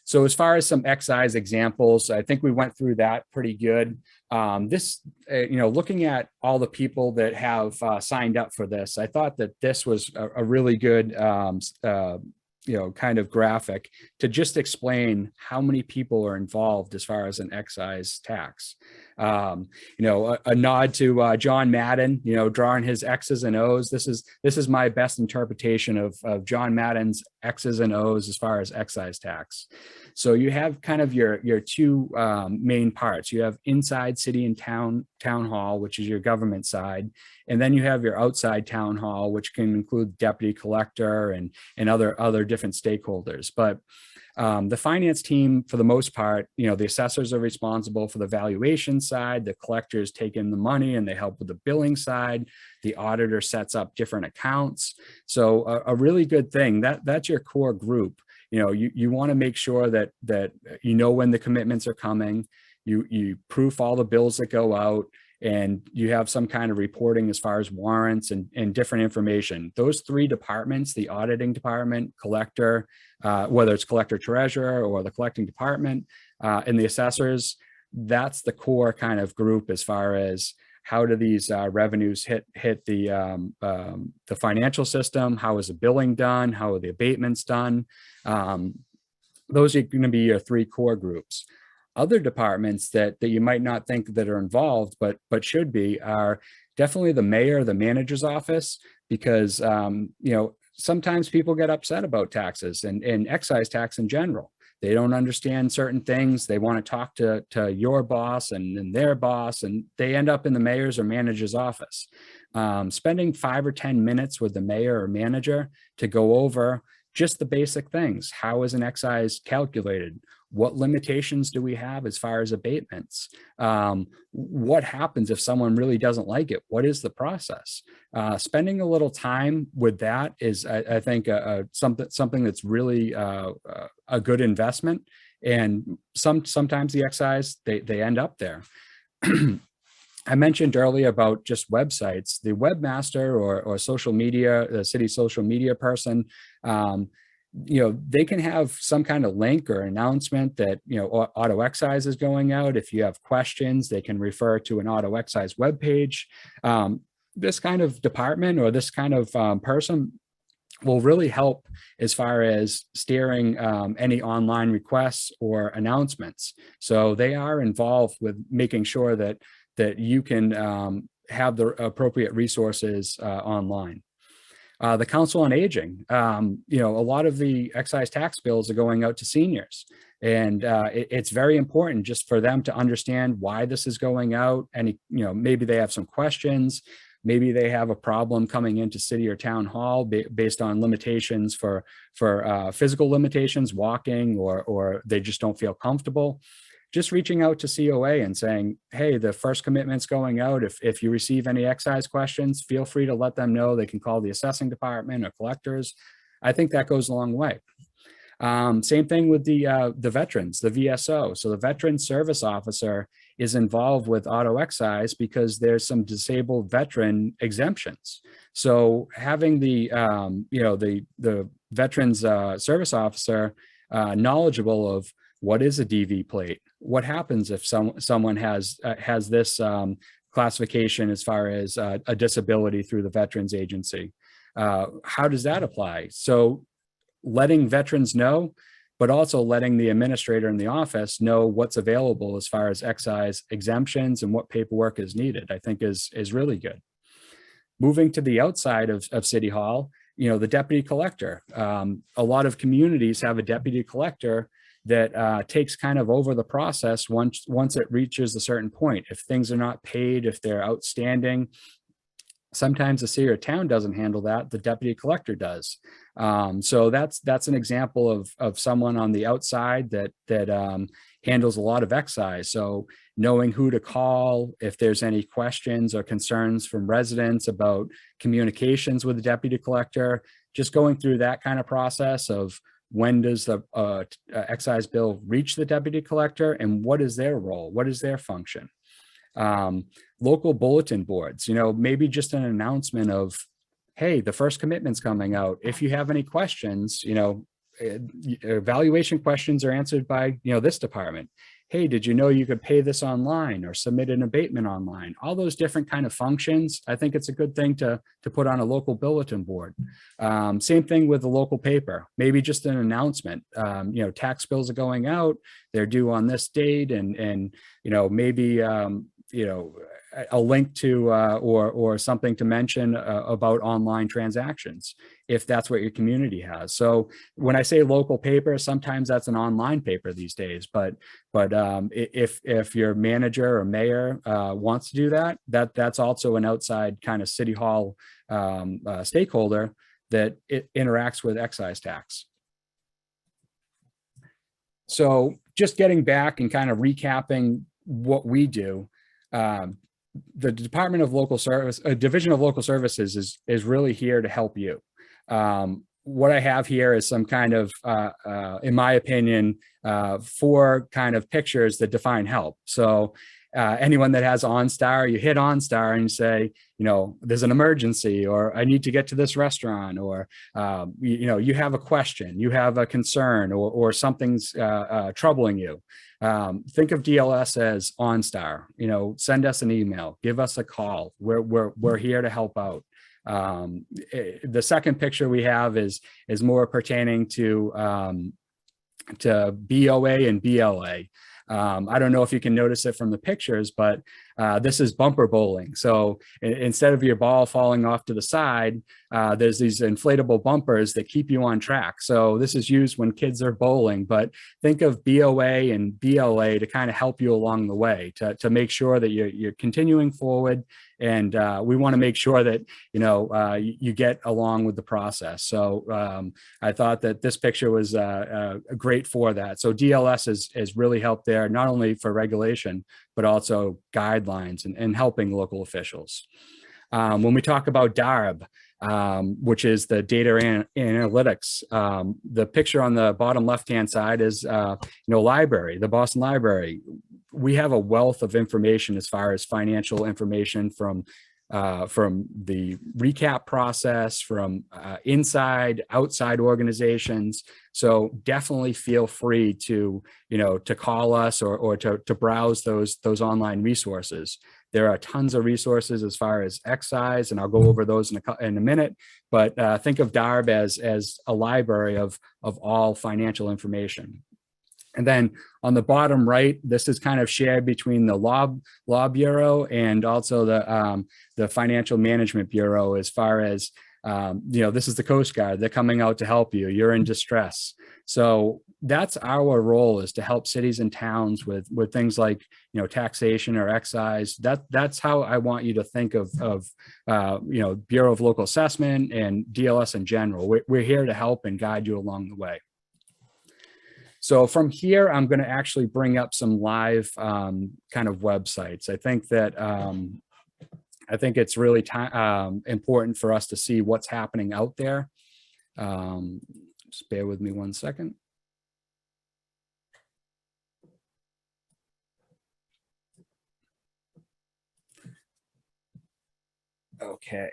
A: So as far as some excise examples, I think we went through that pretty good. Looking at all the people that have signed up for this, I thought that this was a really good kind of graphic to just explain how many people are involved as far as an excise tax. A nod to John Madden, drawing his X's and O's. This is my best interpretation of John Madden's X's and O's as far as excise tax. So you have kind of your two main parts. You have inside city and town hall, which is your government side, and then you have your outside town hall, which can include deputy collector and other different stakeholders. But the finance team, for the most part, the assessors are responsible for the valuation side. The collectors take in the money and they help with the billing side. The auditor sets up different accounts. So a really good thing, that's your core group. You want to make sure that when the commitments are coming, you proof all the bills that go out, and you have some kind of reporting as far as warrants and different information. Those three departments, the auditing department, collector, whether it's collector treasurer or the collecting department, and the assessors, that's the core kind of group as far as how do these revenues hit the financial system? How is the billing done? How are the abatements done? Those are going to be your three core groups. Other departments that you might not think that are involved, but should be, are definitely the mayor, the manager's office, because sometimes people get upset about taxes and excise tax in general. They don't understand certain things. They want to talk to your boss and their boss, and they end up in the mayor's or manager's office. Spending 5 or 10 minutes with the mayor or manager to go over just the basic things. How is an excise calculated? What limitations do we have as far as abatements? What happens if someone really doesn't like it? What is the process? Spending a little time with that is, I think, something that's really a good investment. And sometimes the excise, they end up there. I mentioned earlier about just websites. The webmaster or social media, the city social media person, they can have some kind of link or announcement that, auto excise is going out. If you have questions, they can refer to an auto excise webpage. This kind of department or this kind of person will really help as far as steering any online requests or announcements. So they are involved with making sure that you can have the appropriate resources online. The Council on Aging, a lot of the excise tax bills are going out to seniors. And it's very important just for them to understand why this is going out. And, maybe they have some questions. Maybe they have a problem coming into city or town hall based on limitations for physical limitations, walking, or they just don't feel comfortable. Just reaching out to COA and saying, hey, the first commitment's going out. If you receive any excise questions, feel free to let them know. They can call the assessing department or collectors. I think that goes a long way. Same thing with the veterans, the VSO. So the Veteran Service Officer is involved with auto excise because there's some disabled veteran exemptions. So having the Veterans Service Officer knowledgeable of what is a DV plate, what happens if someone has this classification as far as a disability through the Veterans Agency, how does that apply? So letting veterans know, but also letting the administrator in the office know what's available as far as excise exemptions and what paperwork is needed, I think is really good. Moving to the outside of City Hall, the deputy collector. A lot of communities have a deputy collector that takes kind of over the process once it reaches a certain point. If things are not paid, if they're outstanding, sometimes the city or town doesn't handle that, the deputy collector does. So that's an example of someone on the outside that handles a lot of excise. So knowing who to call if there's any questions or concerns from residents about communications with the deputy collector, just going through that kind of process of when does the excise bill reach the deputy collector and what is their role? What is their function? Local bulletin boards, maybe just an announcement of, hey, the first commitment's coming out. If you have any questions, evaluation questions are answered by, this department. Hey, did you know you could pay this online or submit an abatement online? All those different kind of functions. I think it's a good thing to put on a local bulletin board. Same thing with the local paper, maybe just an announcement. Tax bills are going out, they're due on this date, and maybe a link to or something to mention about online transactions, if that's what your community has. So when I say local paper, sometimes that's an online paper these days, but if your manager or mayor wants to do that's also an outside kind of City Hall stakeholder that it interacts with excise tax. So just getting back and kind of recapping what we do, the Department of Local Service, Division of Local Services is really here to help you. What I have here is some kind of, in my opinion, 4 kind of pictures that define help. So anyone that has OnStar, you hit OnStar and you say, there's an emergency, or I need to get to this restaurant, or, you have a question, you have a concern, or something's troubling you. Think of DLS as OnStar, send us an email, give us a call. We're here to help out. The second picture we have is more pertaining to BOA and BLA. I don't know if you can notice it from the pictures, but This is bumper bowling. So instead of your ball falling off to the side, there's these inflatable bumpers that keep you on track. So this is used when kids are bowling, but think of BOA and BLA to kind of help you along the way, to make sure that you're continuing forward. And we want to make sure that, you get along with the process. So I thought that this picture was great for that. So DLS has really helped there, not only for regulation, but also guidelines and helping local officials. When we talk about DARB, which is the data analytics, the picture on the bottom left-hand side is, library, the Boston Library. We have a wealth of information as far as financial information from the recap process, from inside, outside organizations. So definitely feel free to call us or to browse those online resources. There are tons of resources as far as Excise, and I'll go over those in a minute. But think of DARB as a library of all financial information. And then on the bottom right, this is kind of shared between the Law Bureau and also the Financial Management Bureau, as far as, this is the Coast Guard. They're coming out to help you. You're in distress. So that's our role, is to help cities and towns with things like, taxation or excise. That's how I want you to think of Bureau of Local Assessment and DLS in general. We're here to help and guide you along the way. So from here, I'm going to actually bring up some live kind of websites. I think that it's really important for us to see what's happening out there. Just bear with me one second. Okay.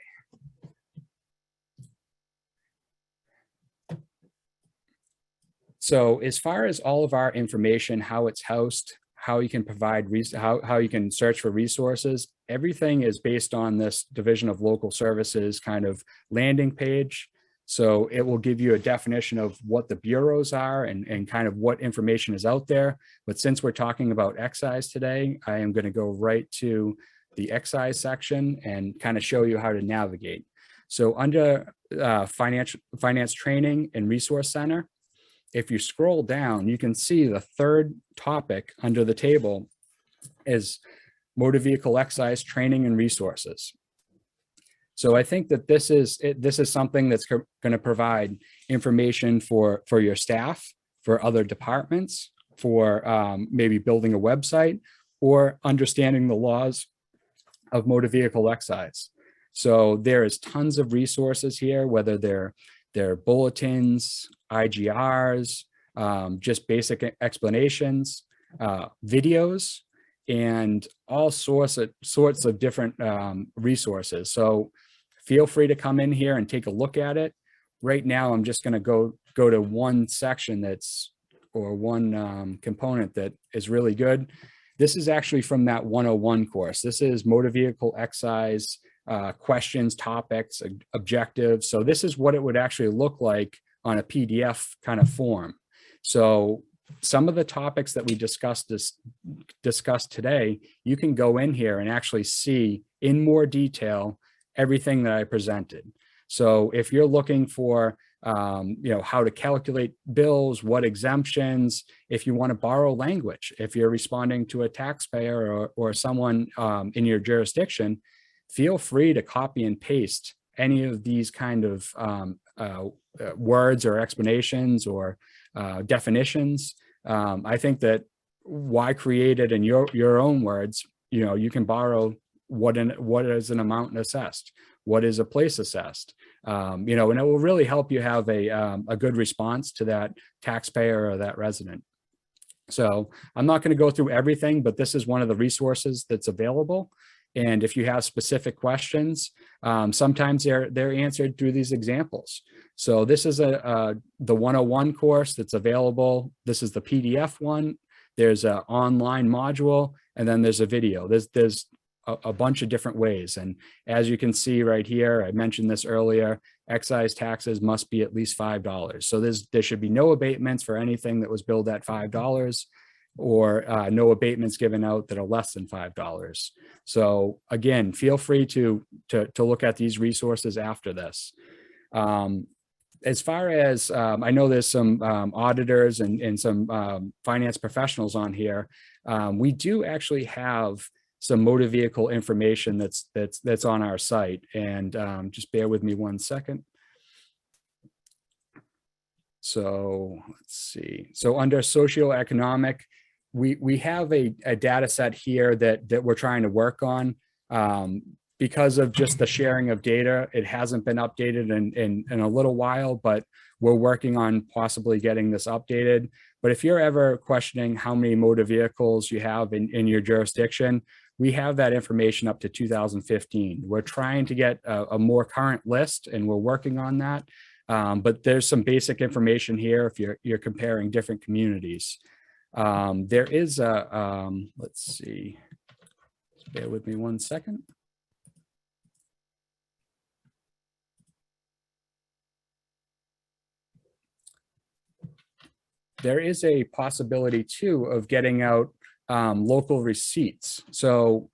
A: So as far as all of our information, how it's housed, how you can provide, how you can search for resources, everything is based on this Division of Local Services kind of landing page. So it will give you a definition of what the bureaus are and kind of what information is out there. But since we're talking about excise today, I am going to go right to the excise section and kind of show you how to navigate. So under Finance Training and Resource Center, if you scroll down, you can see the third topic under the table is motor vehicle excise training and resources. So I think that this is something that's going to provide information for your staff, for other departments, for maybe building a website or understanding the laws of motor vehicle excise. So there is tons of resources here, whether they're bulletins, IGRs, just basic explanations, videos, and all sorts of different resources. So feel free to come in here and take a look at it. Right now, I'm just going to go to one section one component that is really good. This is actually from that 101 course. This is motor vehicle excise questions, topics, objectives. So this is what it would actually look like on a PDF kind of form. So some of the topics that we discussed today, you can go in here and actually see in more detail everything that I presented. So if you're looking for how to calculate bills, what exemptions, if you want to borrow language, if you're responding to a taxpayer or someone in your jurisdiction, feel free to copy and paste any of these kind of words or explanations or definitions. I think that why create it in your own words? You can borrow what is an amount assessed, what is a place assessed, and it will really help you have a good response to that taxpayer or that resident. So I'm not going to go through everything, but this is one of the resources that's available. And if you have specific questions, sometimes they're answered through these examples. So this is the 101 course that's available. This is the PDF one. There's an online module, and then there's a video. There's a bunch of different ways. And as you can see right here, I mentioned this earlier, excise taxes must be at least $5. So there should be no abatements for anything that was billed at $5. or no abatements given out that are less than $5. So again, feel free to look at these resources after this. As far as I know, there's some auditors and some finance professionals on here. We do actually have some motor vehicle information that's on our site, and just bear with me one second. So let's see. So under socioeconomic, we have a data set here that we're trying to work on. Because of just the sharing of data, it hasn't been updated in a little while, but we're working on possibly getting this updated. But if you're ever questioning how many motor vehicles you have in your jurisdiction, we have that information up to 2015. We're trying to get a more current list, and we're working on that. But there's some basic information here if you're comparing different communities. There is a, let's see, bear with me one second. There is a possibility too of getting out local receipts. So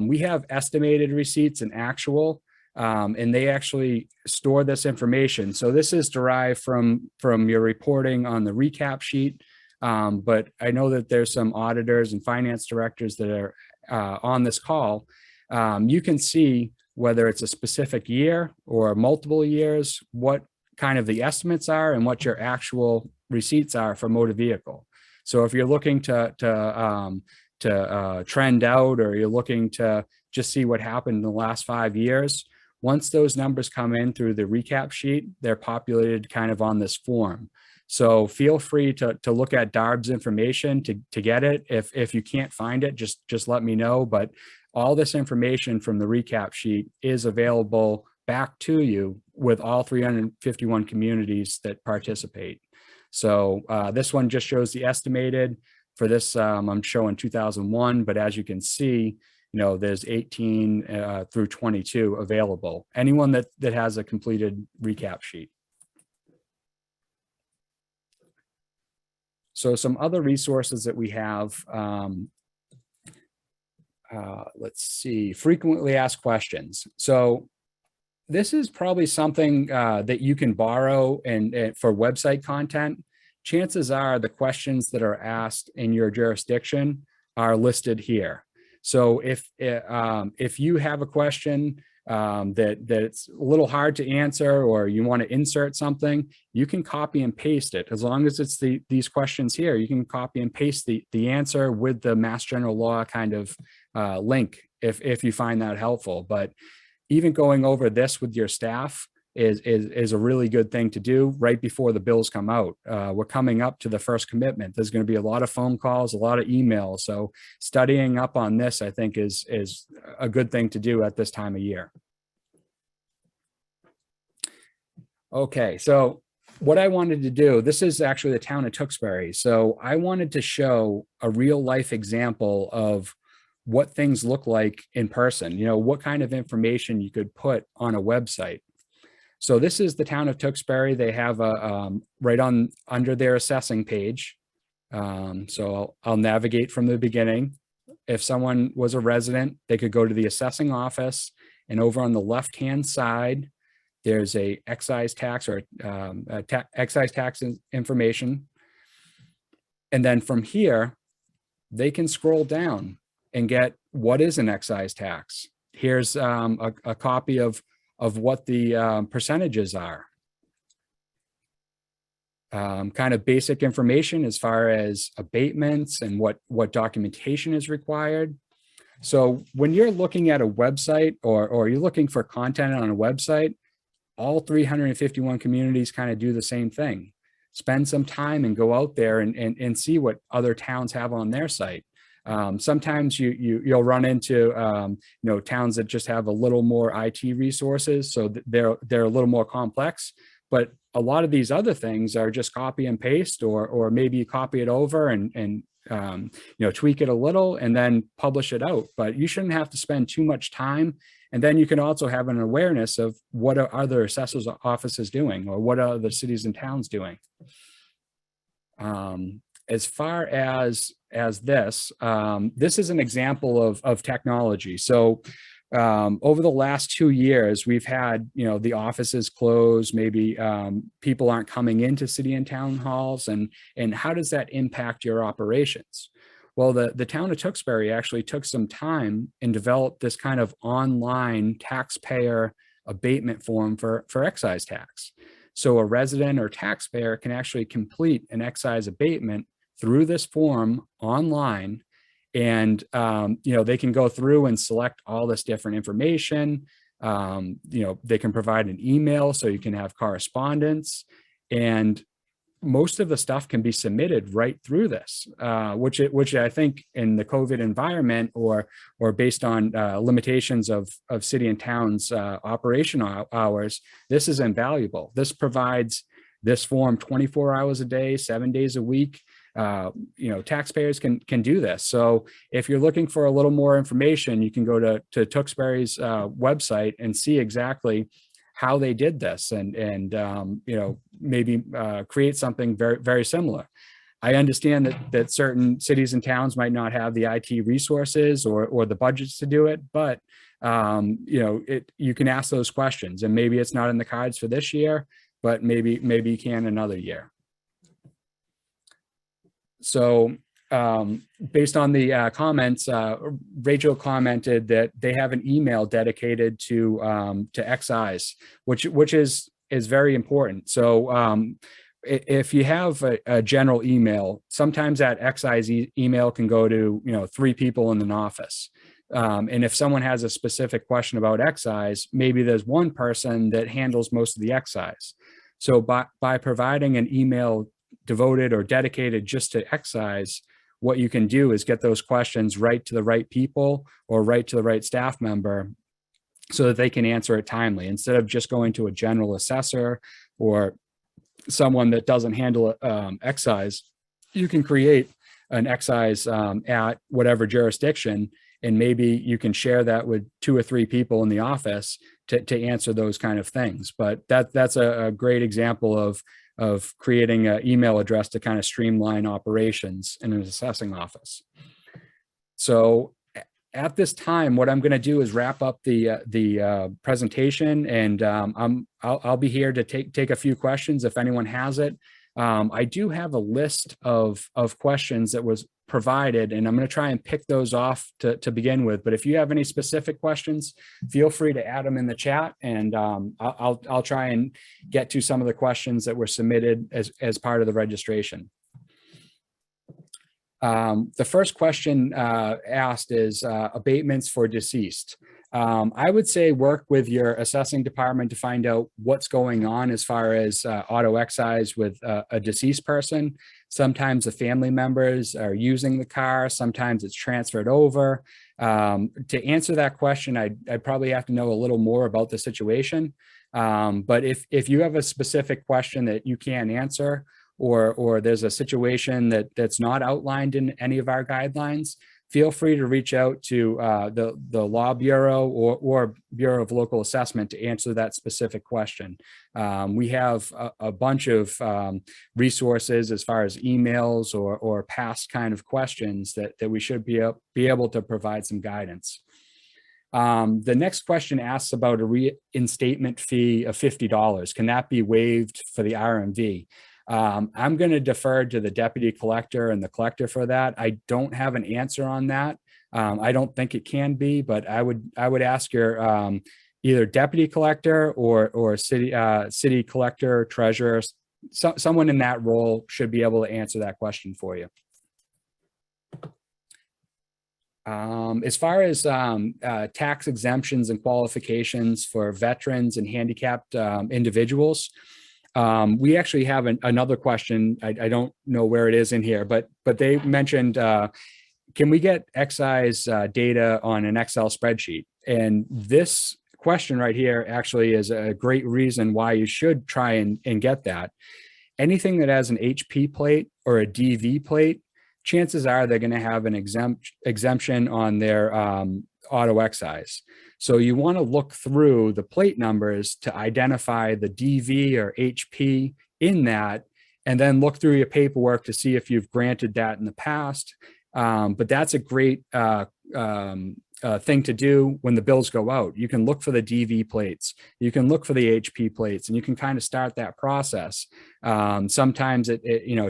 A: we have estimated receipts and actual, and they actually store this information. So this is derived from your reporting on the recap sheet. But I know that there's some auditors and finance directors that are on this call. You can see whether it's a specific year or multiple years, what kind of the estimates are and what your actual receipts are for motor vehicle. So if you're looking to trend out, or you're looking to just see what happened in the last 5 years, once those numbers come in through the recap sheet, they're populated kind of on this form. So feel free to look at DARB's information to get it. If you can't find it, just let me know. But all this information from the recap sheet is available back to you with all 351 communities that participate. So this one just shows the estimated. For this, I'm showing 2001, but as you can see, there's 18 through 22 available. Anyone that has a completed recap sheet. So some other resources that we have, let's see, frequently asked questions. So this is probably something that you can borrow and for website content. Chances are the questions that are asked in your jurisdiction are listed here. So if you have a question that's a little hard to answer, or you want to insert something, you can copy and paste it. As long as it's these questions here, you can copy and paste the answer with the Mass General Law kind of link if you find that helpful. But even going over this with your staff is a really good thing to do right before the bills come out. We're coming up to the first commitment. There's going to be a lot of phone calls, a lot of emails. So studying up on this, I think, is a good thing to do at this time of year. Okay, so what I wanted to do, this is actually the town of Tewksbury. So I wanted to show a real life example of what things look like in person, what kind of information you could put on a website. So this is the town of Tewksbury. They have a right on under their assessing page. So I'll navigate from the beginning. If someone was a resident, they could go to the assessing office, and over on the left-hand side, there's a excise tax or excise tax information. And then from here, they can scroll down and get what is an excise tax. Here's a copy of what the percentages are. Kind of basic information as far as abatements and what documentation is required. So when you're looking at a website or you're looking for content on a website, all 351 communities kind of do the same thing. Spend some time and go out there and see what other towns have on their site. Sometimes you'll run into towns that just have a little more IT resources, so they're a little more complex. But a lot of these other things are just copy and paste, or maybe you copy it over and tweak it a little and then publish it out. But you shouldn't have to spend too much time. And then you can also have an awareness of what are other assessors offices doing, or what are the cities and towns doing. as far as this, this is an example of technology. So over the last 2 years, we've had, the offices closed, maybe people aren't coming into city and town halls, and how does that impact your operations? Well, the town of Tewksbury actually took some time and developed this kind of online taxpayer abatement form for excise tax. So a resident or taxpayer can actually complete an excise abatement through this form online, and they can go through and select all this different information. They can provide an email so you can have correspondence, and most of the stuff can be submitted right through this, which I think in the COVID environment, or based on limitations of city and towns operational hours, this is invaluable. This provides this form 24 hours a day, 7 days a week. Taxpayers can do this. So if you're looking for a little more information, you can go to Tewksbury's website and see exactly how they did this, and maybe create something very, very similar. I understand that certain cities and towns might not have the IT resources or the budgets to do it, but you can ask those questions, and maybe it's not in the cards for this year, but maybe you can another year. So based on the comments, Rachel commented that they have an email dedicated to Excise, which is very important. So if you have a general email, sometimes that Excise email can go to 3 people in an office. And if someone has a specific question about excise, maybe there's one person that handles most of the excise. So by providing an email devoted or dedicated just to excise, what you can do is get those questions right to the right people or right to the right staff member so that they can answer it timely, instead of just going to a general assessor or someone that doesn't handle excise. You can create an excise at whatever jurisdiction, and maybe you can share that with 2 or 3 people in the office to answer those kind of things. But that's a great example of creating an email address to kind of streamline operations in an assessing office. So at this time, what I'm going to do is wrap up the presentation, and I'll be here to take a few questions if anyone has it. I do have a list of questions that was provided, and I'm going to try and pick those off to begin with. But if you have any specific questions, feel free to add them in the chat, and I'll try and get to some of the questions that were submitted as part of the registration. The first question asked is abatements for deceased. I would say work with your assessing department to find out what's going on as far as auto excise with a deceased person. Sometimes the family members are using the car, sometimes it's transferred over. To answer that question, I'd probably have to know a little more about the situation. But if you have a specific question that you can't answer, or there's a situation that's not outlined in any of our guidelines, feel free to reach out to the Law Bureau or Bureau of Local Assessment to answer that specific question. We have a bunch of resources as far as emails or past kind of questions that we should be able to provide some guidance. The next question asks about a reinstatement fee of $50. Can that be waived for the RMV? I'm going to defer to the deputy collector and the collector for that. I don't have an answer on that. I don't think it can be, but I would ask your either deputy collector or city collector, treasurer. Someone in that role should be able to answer that question for you. As far as tax exemptions and qualifications for veterans and handicapped individuals, we actually have another question. I don't know where it is in here, but they mentioned, can we get excise data on an Excel spreadsheet? And this question right here actually is a great reason why you should try and get that. Anything that has an HP plate or a DV plate, chances are they're going to have an exemption on their auto excise. So you want to look through the plate numbers to identify the DV or HP in that, and then look through your paperwork to see if you've granted that in the past. But that's a great thing to do when the bills go out. You can look for the DV plates, you can look for the HP plates, and you can kind of start that process. Sometimes it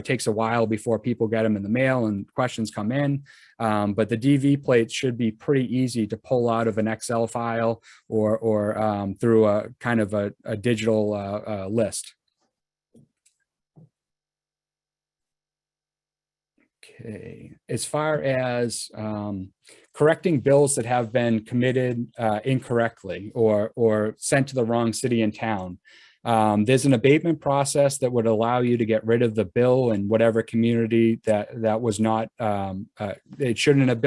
A: takes a while before people get them in the mail and questions come in. But the DV plates should be pretty easy to pull out of an Excel file or through a kind of a digital list. Okay, as far as correcting bills that have been committed incorrectly or sent to the wrong city and town, there's an abatement process that would allow you to get rid of the bill in whatever community that was not, it shouldn't have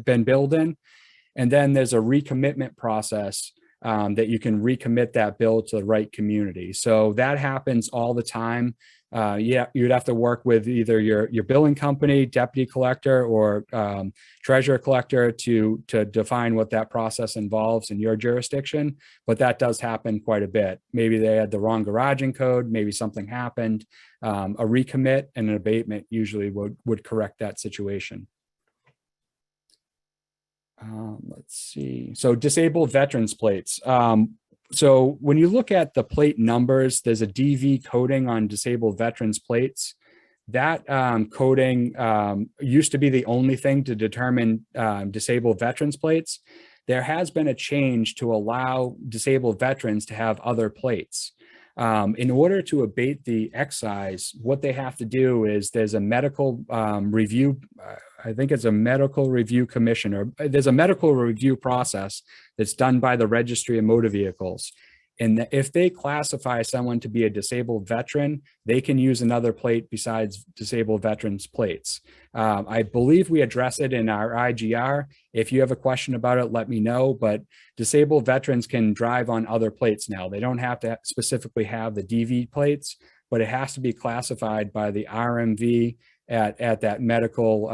A: been billed in. And then there's a recommitment process that you can recommit that bill to the right community. So that happens all the time. Yeah, you'd have to work with either your billing company, deputy collector, or treasurer collector to define what that process involves in your jurisdiction. But that does happen quite a bit. Maybe they had the wrong garaging code, maybe something happened. A recommit and an abatement usually would correct that situation. Let's see. So disabled veterans plates. So when you look at the plate numbers, there's a DV coding on disabled veterans plates. That coding used to be the only thing to determine disabled veterans plates. There has been a change to allow disabled veterans to have other plates. In order to abate the excise, what they have to do is there's a medical review. I think it's a medical review commission, or there's a medical review process that's done by the Registry of Motor Vehicles. And if they classify someone to be a disabled veteran, they can use another plate besides disabled veterans plates. I believe we address it in our IGR. If you have a question about it, let me know. But disabled veterans can drive on other plates now. They don't have to specifically have the DV plates, but it has to be classified by the RMV at that medical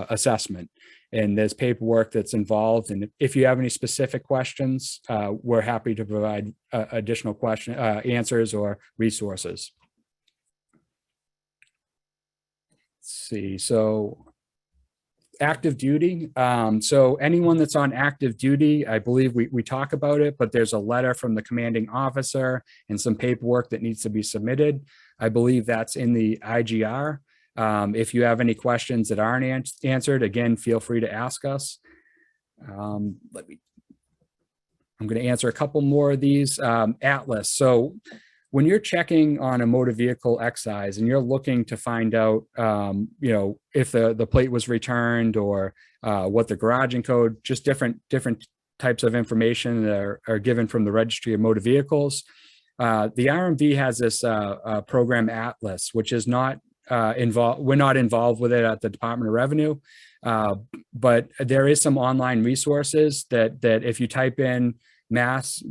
A: assessment. And there's paperwork that's involved. And if you have any specific questions, we're happy to provide additional answers or resources. Let's see, so active duty. So anyone that's on active duty, I believe we talk about it, but there's a letter from the commanding officer and some paperwork that needs to be submitted. I believe that's in the IGR. If you have any questions that aren't answered, again, feel free to ask us. I'm going to answer a couple more of these. Atlas. So when you're checking on a motor vehicle excise and you're looking to find out, if the plate was returned or what the garaging code, just different types of information that are given from the Registry of Motor Vehicles. The RMV has this program Atlas, which is not we're not involved with it at the Department of Revenue, but there is some online resources that if you type in Mass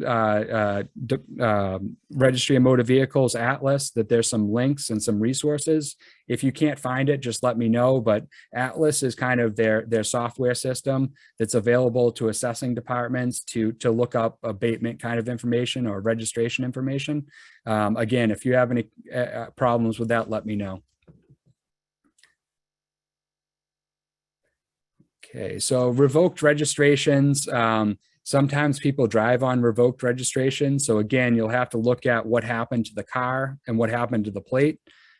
A: Registry of Motor Vehicles Atlas, that there's some links and some resources. If you can't find it, just let me know. But Atlas is kind of their software system that's available to assessing departments to look up abatement kind of information or registration information. Again, if you have any problems with that, let me know. Okay, so revoked registrations. Sometimes people drive on revoked registration. So again, you'll have to look at what happened to the car and what happened to the plate.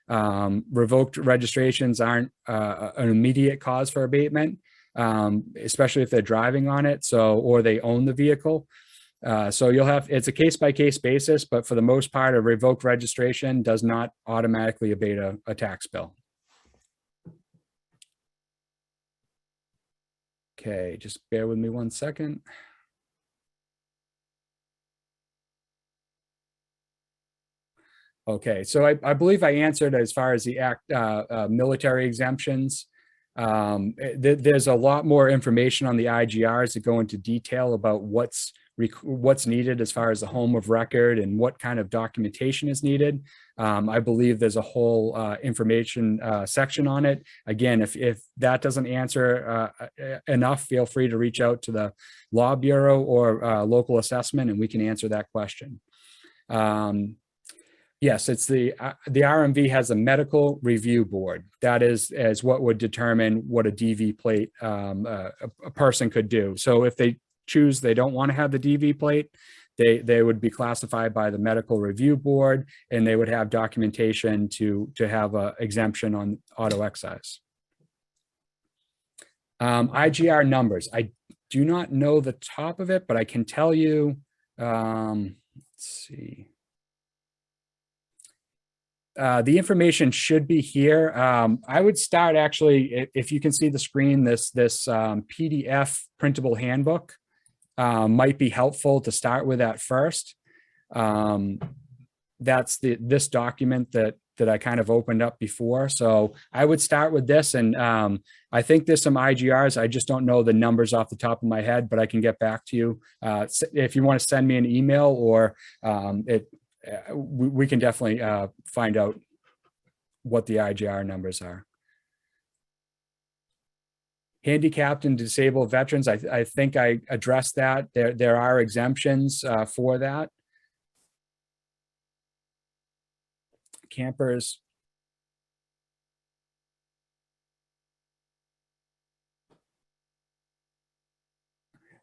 A: Revoked registrations aren't an immediate cause for abatement, especially if they're driving on it, or they own the vehicle. So it's a case-by-case basis, but for the most part, a revoked registration does not automatically abate a tax bill. Okay, just bear with me 1 second. Okay, so I believe I answered as far as the military exemptions. There's a lot more information on the IGRs that go into detail about what's needed as far as the home of record and what kind of documentation is needed. I believe there's a whole information section on it. Again, if that doesn't answer enough, feel free to reach out to the Law Bureau or local assessment and we can answer that question. Yes, it's the RMV has a medical review board. That is as what would determine what a DV plate a person could do. So if they choose they don't want to have the DV plate, they would be classified by the medical review board, and they would have documentation to have a exemption on auto excise. IGR numbers. I do not know the top of it, but I can tell you. Let's see. The information should be here. I would start actually, if you can see the screen, this PDF printable handbook might be helpful to start with at first. That's this document that I kind of opened up before. So I would start with this, and I think there's some IGRs. I just don't know the numbers off the top of my head, but I can get back to you. If you want to send me an email, or we can definitely find out what the IGR numbers are. Handicapped and disabled veterans, I think I addressed that. There are exemptions for that. Campers.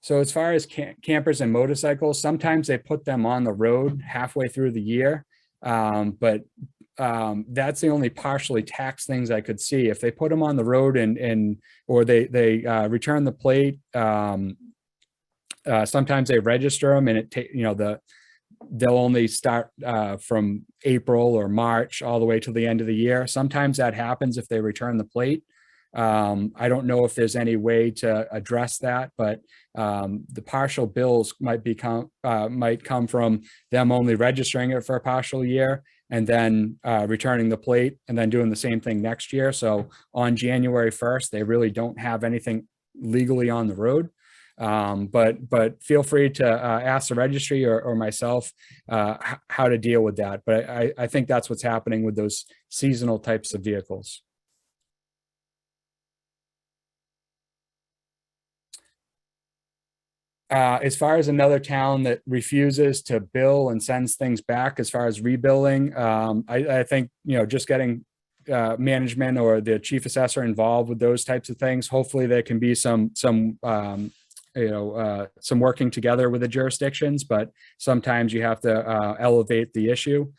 A: So as far as campers and motorcycles, sometimes they put them on the road halfway through the year, but that's the only partially taxed things I could see. If they put them on the road or they return the plate, sometimes they register them, and they'll only start from April or March all the way to the end of the year. Sometimes that happens if they return the plate. I don't know if there's any way to address that, but the partial bills might come from them only registering it for a partial year and then returning the plate and then doing the same thing next year. So on January 1st, they really don't have anything legally on the road. But feel free to ask the registry or myself how to deal with that. But I think that's what's happening with those seasonal types of vehicles. As far as another town that refuses to bill and sends things back, as far as rebilling, I think, just getting management or the chief assessor involved with those types of things. Hopefully there can be some working together with the jurisdictions, but sometimes you have to elevate the issue.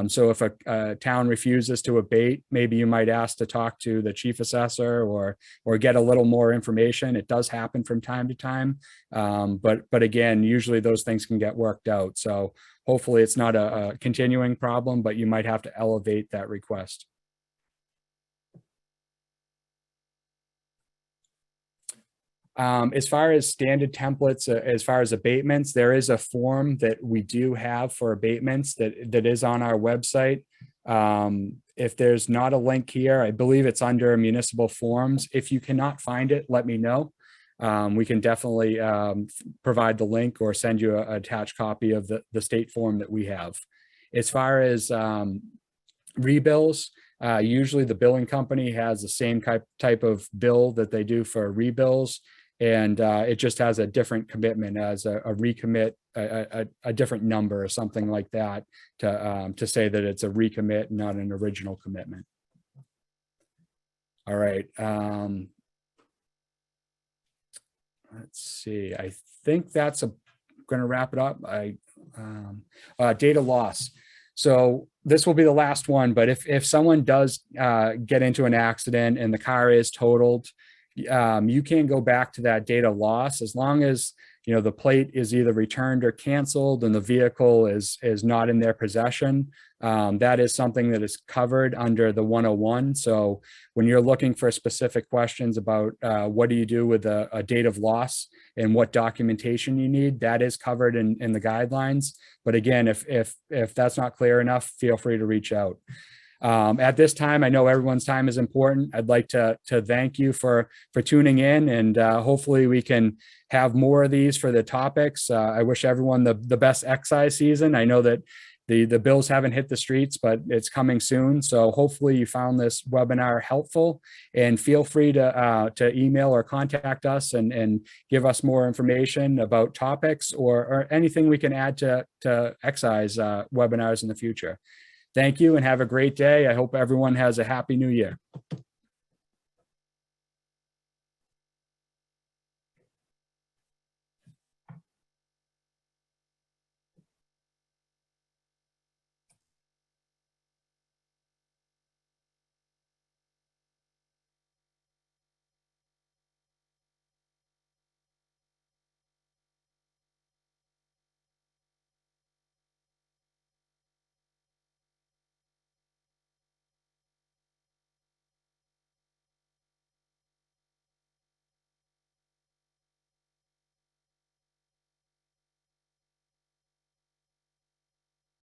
A: So if a town refuses to abate, maybe you might ask to talk to the chief assessor or get a little more information. It does happen from time to time. But again, usually those things can get worked out. So hopefully it's not a continuing problem, but you might have to elevate that request. As far as standard templates, as far as abatements, there is a form that we do have for abatements that is on our website. If there's not a link here, I believe it's under municipal forms. If you cannot find it, let me know. We can definitely provide the link or send you an attached copy of the state form that we have. As far as rebills, usually the billing company has the same type of bill that they do for rebills. And it just has a different commitment as a recommit, a different number or something like that to say that it's a recommit, not an original commitment. All right. Let's see. I think that's going to wrap it up. Data loss. So this will be the last one, but if someone does get into an accident and the car is totaled, you can go back to that data loss as long as the plate is either returned or canceled and the vehicle is not in their possession. That is something that is covered under the 101. So when you're looking for specific questions about what do you do with a date of loss and what documentation you need, that is covered in the guidelines. But again, if that's not clear enough, feel free to reach out. At this time, I know everyone's time is important. I'd like to thank you for tuning in, and hopefully we can have more of these for the topics. I wish everyone the best excise season. I know that the bills haven't hit the streets, but it's coming soon. So hopefully you found this webinar helpful, and feel free to email or contact us and give us more information about topics or anything we can add to excise webinars in the future. Thank you and have a great day. I hope everyone has a happy new year.